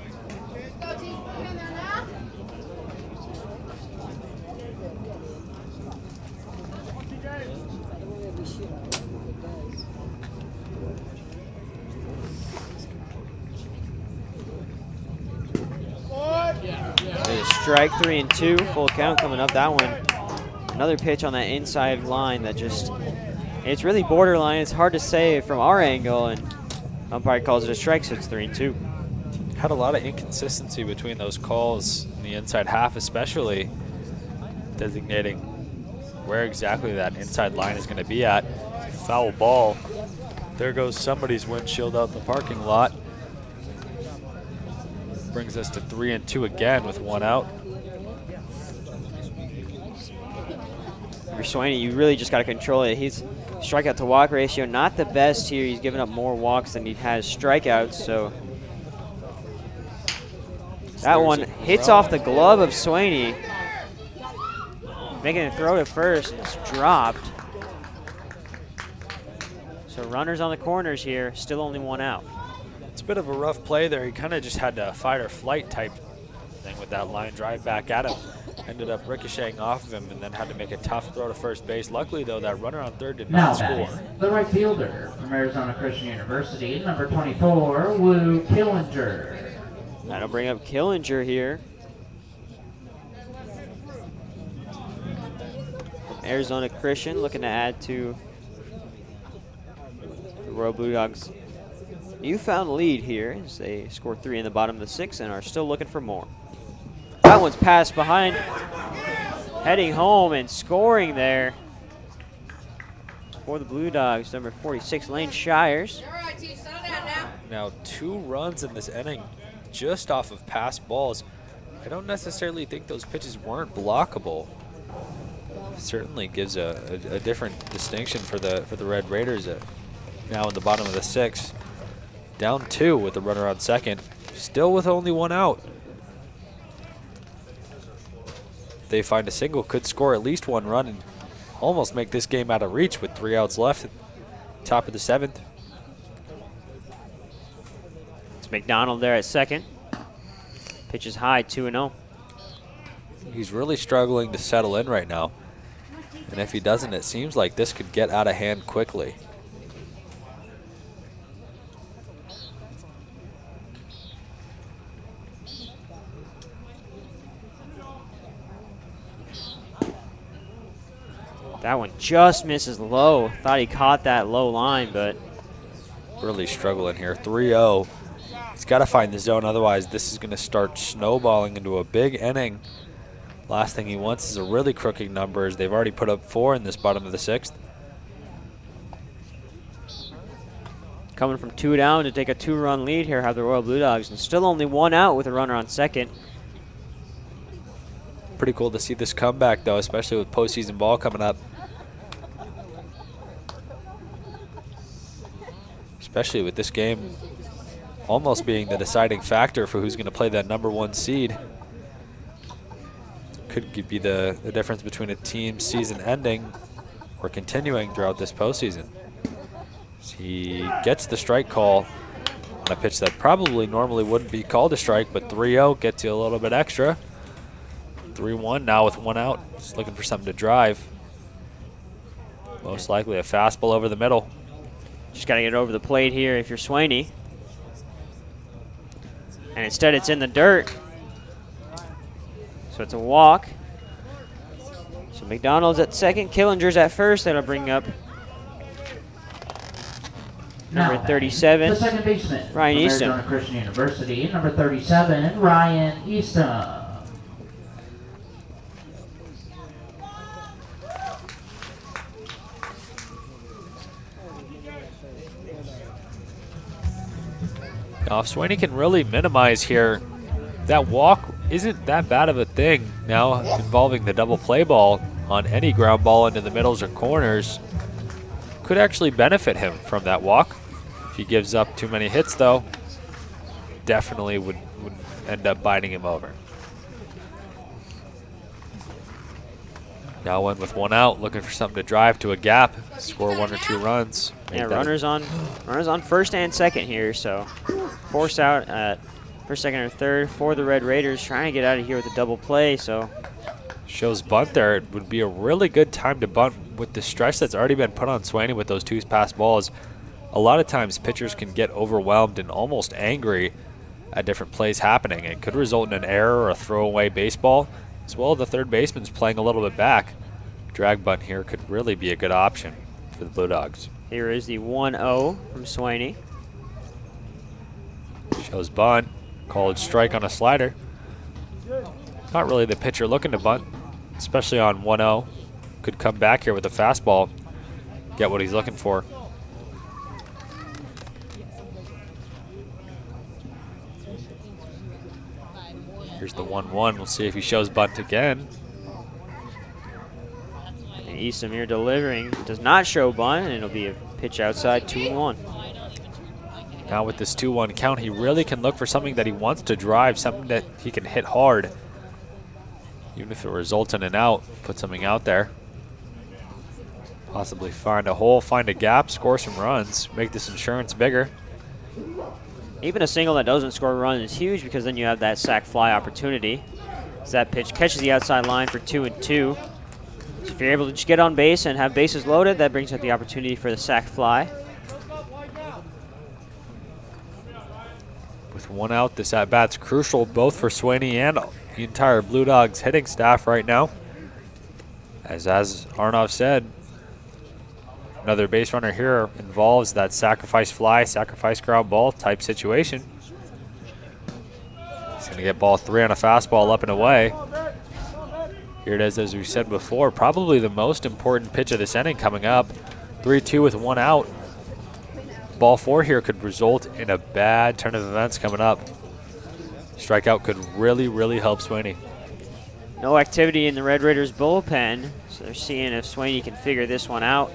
There's a strike, 3-2, full count coming up. That one, another pitch on that inside line that just, it's really borderline. It's hard to say from our angle, and umpire calls it a strike, so it's 3-2. Had a lot of inconsistency between those calls in the inside half, especially designating where exactly that inside line is going to be at. Foul ball. There goes somebody's windshield out in the parking lot. Brings us to 3-2 again with 1 out. For Swaney, you really just got to control it. His strikeout to walk ratio not the best here. He's given up more walks than he has strikeouts, so that one hits off the glove of Swaney, making a throw to first. It's dropped. So runners on the corners here, still only 1 out. It's a bit of a rough play there. He kind of just had a fight or flight type thing with that line drive back at him. Ended up ricocheting off of him and then had to make a tough throw to first base. Luckily, though, that runner on third did not score. The right fielder from Arizona Christian University, number 24, Woo Killinger. That'll bring up Killinger here. Arizona Christian looking to add to the Royal Blue Dogs' newfound lead here as they score 3 in the bottom of the 6th and are still looking for more. That one's passed behind, heading home and scoring there for the Blue Dogs, number 46, Lane Shires. Now 2 runs in this inning just off of pass balls. I don't necessarily think those pitches weren't blockable. Certainly gives a different distinction for the Red Raiders now in the bottom of the 6th. Down 2 with the runner on second, still with only 1 out. If they find a single, could score at least 1 run and almost make this game out of reach with 3 outs left at the top of the 7th. It's McDonald there at second. Pitch is high, 2-0. He's really struggling to settle in right now. And if he doesn't, it seems like this could get out of hand quickly. That one just misses low. Thought he caught that low line, but really struggling here. 3-0. He's got to find the zone, otherwise this is going to start snowballing into a big inning. Last thing he wants is a really crooked number, as they've already put up 4 in this bottom of the 6th. coming from 2 down to take a 2-run lead here have the Royal Blue Dogs, and still only 1 out with a runner on second. Pretty cool to see this comeback, though, especially with postseason ball coming up. Especially with this game almost being the deciding factor for who's going to play that #1 seed. Could be the difference between a team's season ending or continuing throughout this postseason. He gets the strike call on a pitch that probably normally wouldn't be called a strike, but 3-0 gets you a little bit extra. 3-1 now with 1 out. Just looking for something to drive. Most likely a fastball over the middle. Just got to get it over the plate here if you're Swaney. And instead it's in the dirt. So it's a walk. So McDonald's at second, Killinger's at first. That'll bring up number 37, the second baseman, Ryan from Easton. Arizona Christian University, number 37, Ryan Easton. Now, if Swaney can really minimize here, that walk isn't that bad of a thing now involving the double play ball on any ground ball into the middles or corners. Could actually benefit him from that walk. If he gives up too many hits, though, definitely would end up biting him over. Now in with one out, looking for something to drive to a gap, score 1 or 2 runs. Yeah, runners on first and second here, so force out at first, second, or third for the Red Raiders, trying to get out of here with a double play. So shows bunt there. It would be a really good time to bunt with the stress that's already been put on Swaney with those 2 pass balls. A lot of times pitchers can get overwhelmed and almost angry at different plays happening. It could result in an error or a throwaway baseball, as well as the third baseman's playing a little bit back. Drag bunt here could really be a good option for the Blue Dogs. Here is the 1-0 from Swaney. Shows bunt, called strike on a slider. Not really the pitcher looking to bunt, especially on 1-0. Could come back here with a fastball, get what he's looking for. Here's the 1-1. We'll see if he shows bunt again. And Easton here delivering. Does not show bunt, and it'll be a pitch outside, 2-1. Now with this 2-1 count, he really can look for something that he wants to drive, something that he can hit hard. Even if it results in an out, put something out there. Possibly find a hole, find a gap, score some runs, make this insurance bigger. Even a single that doesn't score a run is huge, because then you have that sac fly opportunity. As that pitch catches the outside line for 2-2. So if you're able to just get on base and have bases loaded, that brings up the opportunity for the sac fly. With 1 out, this at-bat's crucial both for Swaney and the entire Blue Dogs hitting staff right now. As Arnav said, another base runner here involves that sacrifice fly, sacrifice ground ball type situation. He's going to get ball 3 on a fastball up and away. Here it is, as we said before, probably the most important pitch of this inning coming up. 3-2 with 1 out. Ball 4 here could result in a bad turn of events coming up. Strikeout could really, really help Swaney. No activity in the Red Raiders bullpen, so they're seeing if Swaney can figure this one out.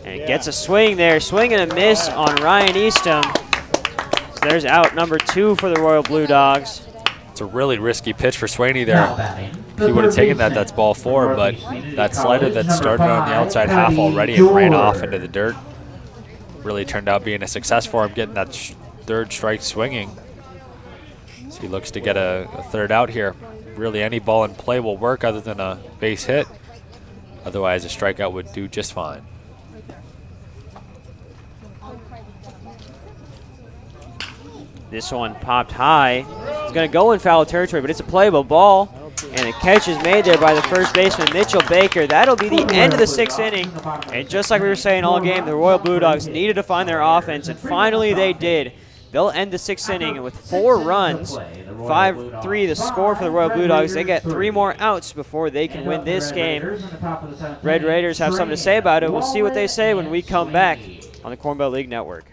And it gets a swing there. Swing and a miss on Ryan Easton. So there's out number 2 for the Royal Blue Dogs. It's a really risky pitch for Swaney there. If he would have taken that, that's ball 4, but that slider that started on the outside half already and ran off into the dirt really turned out being a success for him, getting that third strike swinging. So he looks to get a third out here. Really any ball in play will work other than a base hit. Otherwise, a strikeout would do just fine. This one popped high. It's going to go in foul territory, but it's a playable ball. And the catch is made there by the first baseman, Mitchell Baker. That'll be the end of the 6th inning. And just like we were saying all game, the Royal Blue Dogs needed to find their offense, and finally they did. They'll end the 6th inning with 4 runs. 5-3 the score for the Royal Blue Dogs. They get 3 more outs before they can win this game. Red Raiders have something to say about it. We'll see what they say when we come back on the Corn Belt League Network.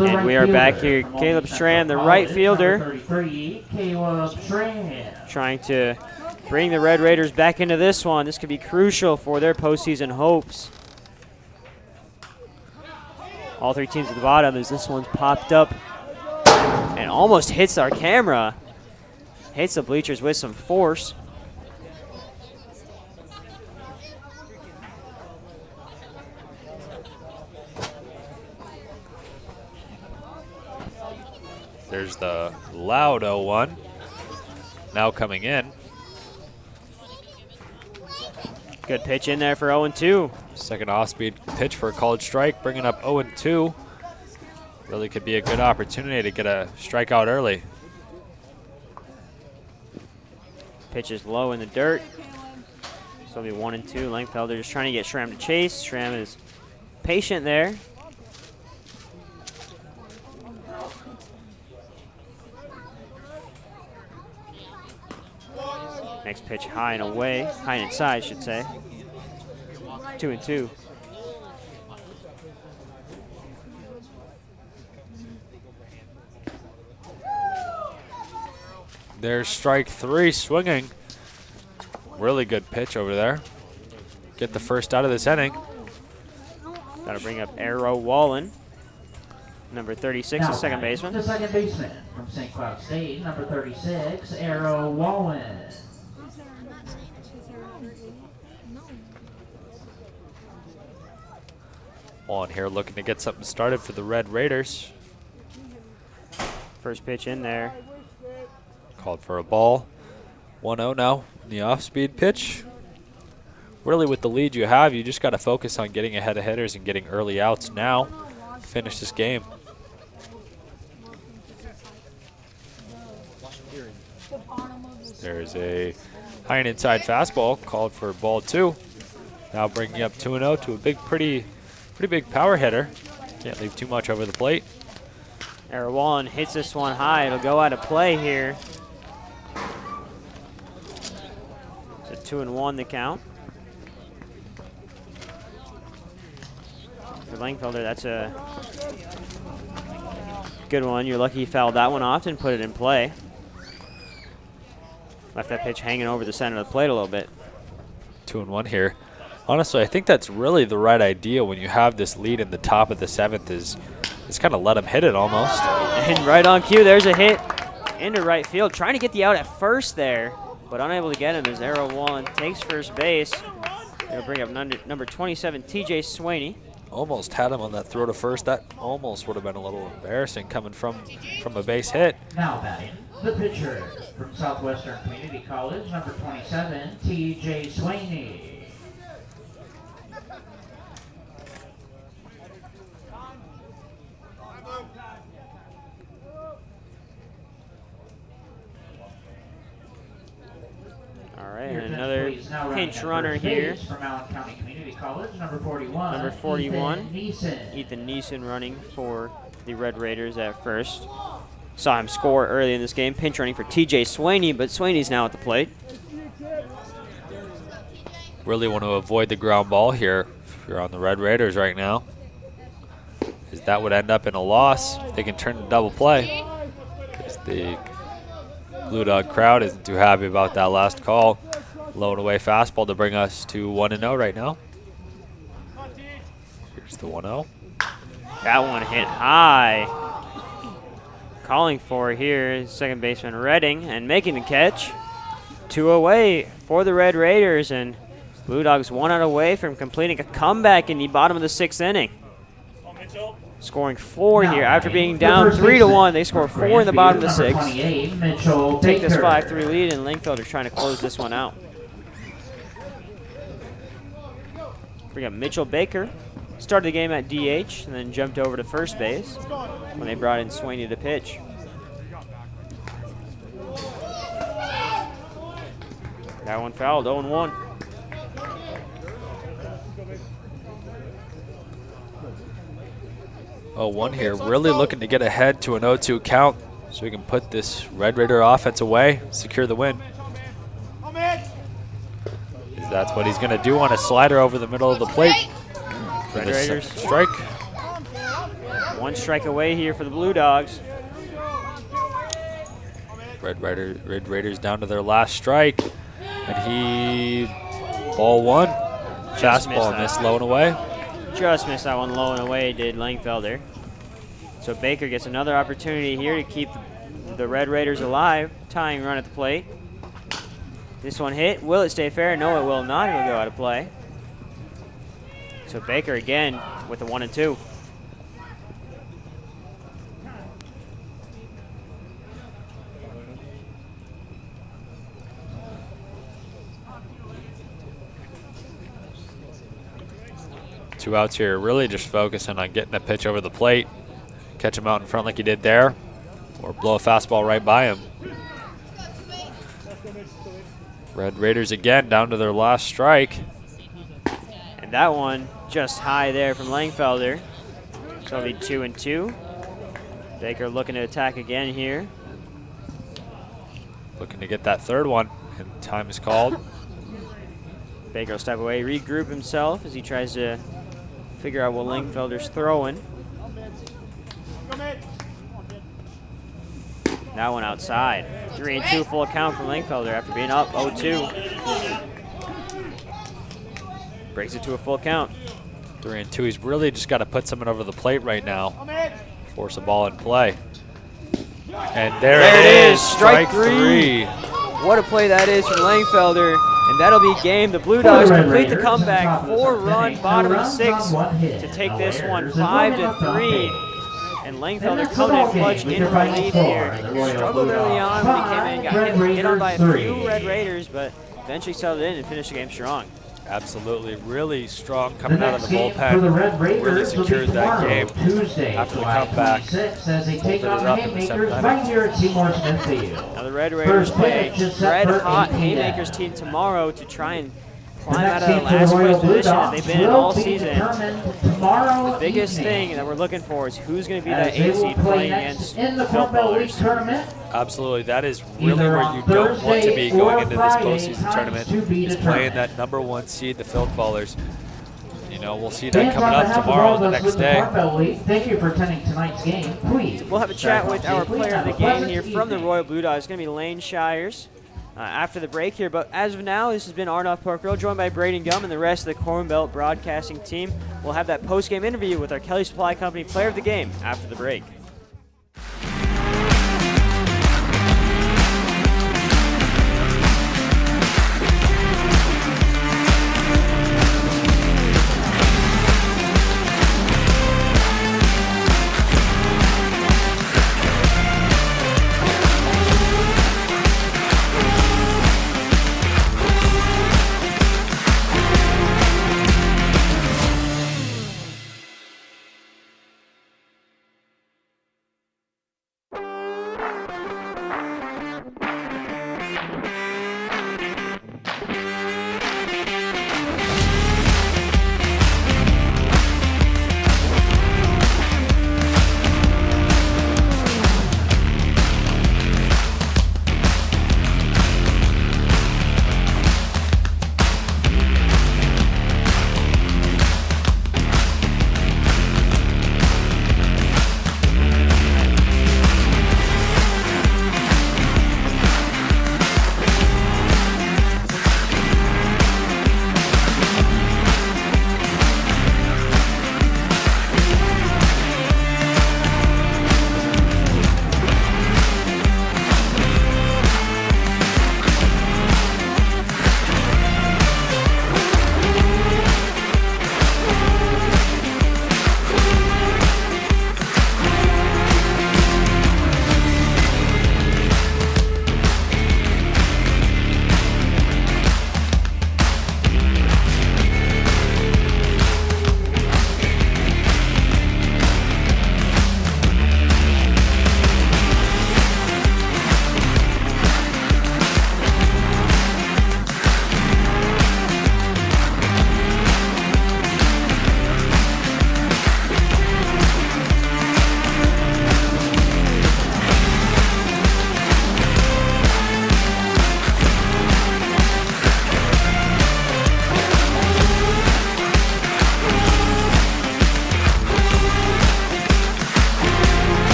And we are back here. Caleb Schramm, the right fielder, 33, Caleb Schramm. trying to bring the Red Raiders back into this one. This could be crucial for their postseason hopes. All three teams at the bottom as this one's popped up and almost hits our camera. Hits the bleachers with some force. There's the loud 0-1. Now coming in. Good pitch in there for 0-2. Second off-speed pitch for a called strike, bringing up 0-2. Really could be a good opportunity to get a strikeout early. Pitch is low in the dirt. So it'll be 1-2. Langfelder just trying to get Schramm to chase. Schramm is patient there. Next pitch high and away, high and inside, I should say. 2-2. There's strike 3 swinging. Really good pitch over there. Get the first out of this inning. Got to bring up Arrow Wallen, number 36, the second baseman. The second baseman from St. Cloud State, number 36, Arrow Wallen. On here looking to get something started for the Red Raiders. First pitch in there. Called for a ball. 1-0 now in the off-speed pitch. Really with the lead you have, you just got to focus on getting ahead of hitters and getting early outs now to finish this game. There's a high and inside fastball called for ball 2. Now bringing up 2-0 to a pretty big power hitter. Can't leave too much over the plate. Arrow Wallen hits this one high. It'll go out of play here. It's a 2-1 the count. For Langfelder, that's a good one. You're lucky he fouled that one off and put it in play. Left that pitch hanging over the center of the plate a little bit. 2-1 here. Honestly, I think that's really the right idea when you have this lead in the top of the 7th is kind of let him hit it almost. And right on cue, there's a hit into right field. Trying to get the out at first there, but unable to get him as Arrow Wallen takes first base. They'll bring up number 27, TJ Swaney. Almost had him on that throw to first. That almost would have been a little embarrassing coming from a base hit. Now batting, the pitcher from Southwestern Community College, number 27, TJ Swaney. All right, and another pinch runner here. From Allen County Community College, number 41. Number 41, Ethan Ethan Neeson running for the Red Raiders at first. Saw him score early in this game, pinch running for TJ Swaney, but Swaney's now at the plate. Really want to avoid the ground ball here if you're on the Red Raiders right now, because that would end up in a loss. They can turn to double play, because the Blue Dog crowd isn't too happy about that last call. Low and away fastball to bring us to 1-0 right now. Here's the 1-0. That one hit high. Calling for here, second baseman Redding, and making the catch. 2 away for the Red Raiders, and Blue Dogs 1 out away from completing a comeback in the bottom of the 6th inning. Scoring 4 here after being down 3-1. They score 4 in the bottom of the 6th. Take this 5-3 lead, and Langfelder's trying to close this one out. We got Mitchell Baker. Started the game at DH and then jumped over to first base when they brought in Swaney to pitch. That one fouled, 0-1. Oh, 1 here, really looking to get ahead to an 0-2 count so we can put this Red Raider offense away, secure the win. That's what he's going to do on a slider over the middle of the plate for Red the Raiders strike. 1 strike away here for the Blue Dogs. Red Raiders down to their last strike. And he, ball 1. Fastball missed low and away. Just missed that one low and away, did Langfelder. So Baker gets another opportunity here to keep the Red Raiders alive. Tying run at the plate. This one hit. Will it stay fair? No, it will not. It'll go out of play. So Baker again with the 1 and 2. Two outs here, really just focusing on getting a pitch over the plate. Catch him out in front like he did there, or blow a fastball right by him. Red Raiders again down to their last strike. And that one just high there from Langfelder. So it'll be 2 and 2. Baker looking to attack again here. Looking to get that third one, and time is called. Baker will step away, regroup himself as he tries to figure out what Langfelder's throwing. That one outside. 3 and 2 full count from Langfelder after being up 0-2. Breaks it to a full count. 3 and 2. He's really just got to put someone over the plate right now. Force a ball in play. And there it is. Strike 3. What a play that is from Langfelder. And that'll be game. The Blue Dogs complete the comeback. 4-run bottom of the 6th to take this one 5-3. And Langfelder coming in clutch in relief here. Struggled early on when he came in, got hit on by a few Red Raiders, but eventually settled in and finished the game strong. Absolutely, really strong coming out of the bullpen. Really secured that game after the comeback. Folded it up in the 7th inning. Now the Red Raiders play a red-hot Haymakers team tomorrow to try and climb out of the last place position that they've been in all season. The biggest thing that we're looking for is who's going to be that 8 seed playing against the Field Ballers. Absolutely, that is really where you don't want to be going into this postseason tournament, is playing that #1 seed, the Field Ballers. You know, we'll see that coming up tomorrow, the next day. Thank you for attending tonight's game. Please. We'll have a chat with our player of the game here from the Royal Blue Dogs. It's going to be Lane Shires after the break here. But as of now, this has been Arnav Pokhrel, joined by Brayden Gum and the rest of the Corn Belt broadcasting team. We'll have that post-game interview with our Kelly Supply Company player of the game after the break.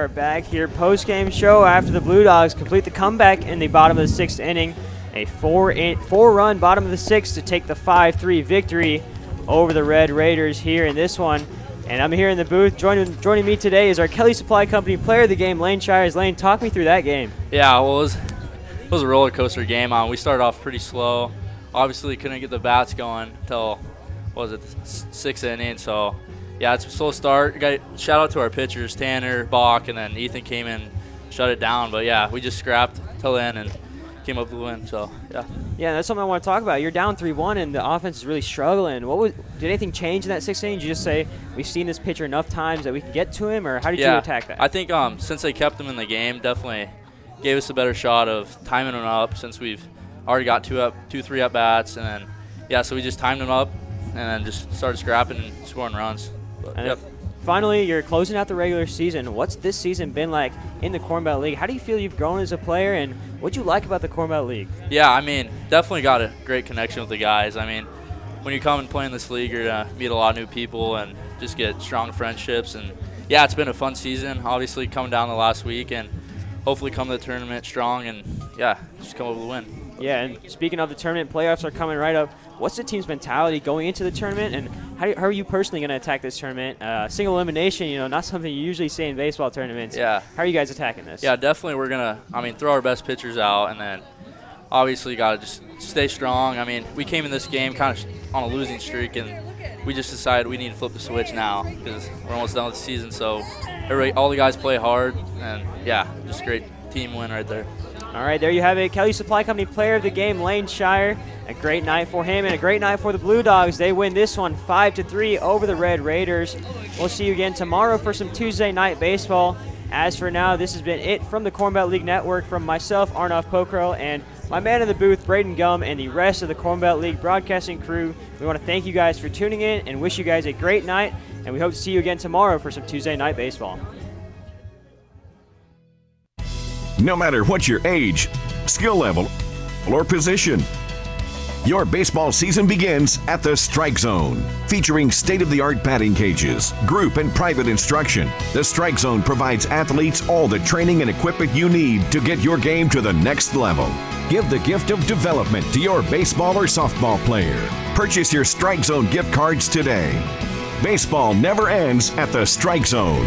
are back here post-game show after the Blue Dogs complete the comeback in the bottom of the 6th inning. A four-run bottom of the 6th to take the 5-3 victory over the Red Raiders here in this one. And I'm here in the booth. Joining me today is our Kelly Supply Company player of the game, Lane Shires. Lane, talk me through that game. Yeah, well, it was a roller coaster game. We started off pretty slow. Obviously, couldn't get the bats going until, what was it, the 6th inning. So, yeah, it's a slow start. Shout out to our pitchers, Tanner, Bach, and then Ethan came in, shut it down. But, yeah, we just scrapped till then and came up with the win. So, yeah. Yeah, that's something I want to talk about. You're down 3-1, and the offense is really struggling. Did anything change in that 6th inning? Did you just say, we've seen this pitcher enough times that we can get to him, or how did you attack that? I think since they kept him in the game, definitely gave us a better shot of timing him up since we've already got 3 at-bats. And then, yeah, so we just timed him up and then just started scrapping and scoring runs. But, and finally, you're closing out the regular season. What's this season been like in the Corn Belt League? How do you feel you've grown as a player, and what do you like about the Corn Belt League? Yeah, I mean, definitely got a great connection with the guys. I mean, when you come and play in this league, you're going to meet a lot of new people and just get strong friendships. And, yeah, it's been a fun season, obviously, coming down the last week, and hopefully come to the tournament strong and, yeah, just come up with a win. Yeah, and speaking of the tournament, playoffs are coming right up. What's the team's mentality going into the tournament, and how are you personally going to attack this tournament? Single elimination, not something you usually see in baseball tournaments. Yeah. How are you guys attacking this? Yeah, definitely we're going to, throw our best pitchers out, and then obviously got to just stay strong. I mean, we came in this game kind of on a losing streak, and we just decided we need to flip the switch now because we're almost done with the season. So all the guys play hard, and, yeah, just a great team win right there. All right, there you have it. Kelly Supply Company player of the game, Lane Shire. A great night for him and a great night for the Blue Dogs. They win this one 5-3 over the Red Raiders. We'll see you again tomorrow for some Tuesday night baseball. As for now, this has been it from the Corn Belt League Network from myself, Arnav Pokhrel, and my man in the booth, Brayden Gum, and the rest of the Corn Belt League broadcasting crew. We want to thank you guys for tuning in and wish you guys a great night, and we hope to see you again tomorrow for some Tuesday night baseball. No matter what your age, skill level, or position, your baseball season begins at the Strike Zone. Featuring state-of-the-art batting cages, group and private instruction, the Strike Zone provides athletes all the training and equipment you need to get your game to the next level. Give the gift of development to your baseball or softball player. Purchase your Strike Zone gift cards today. Baseball never ends at the Strike Zone.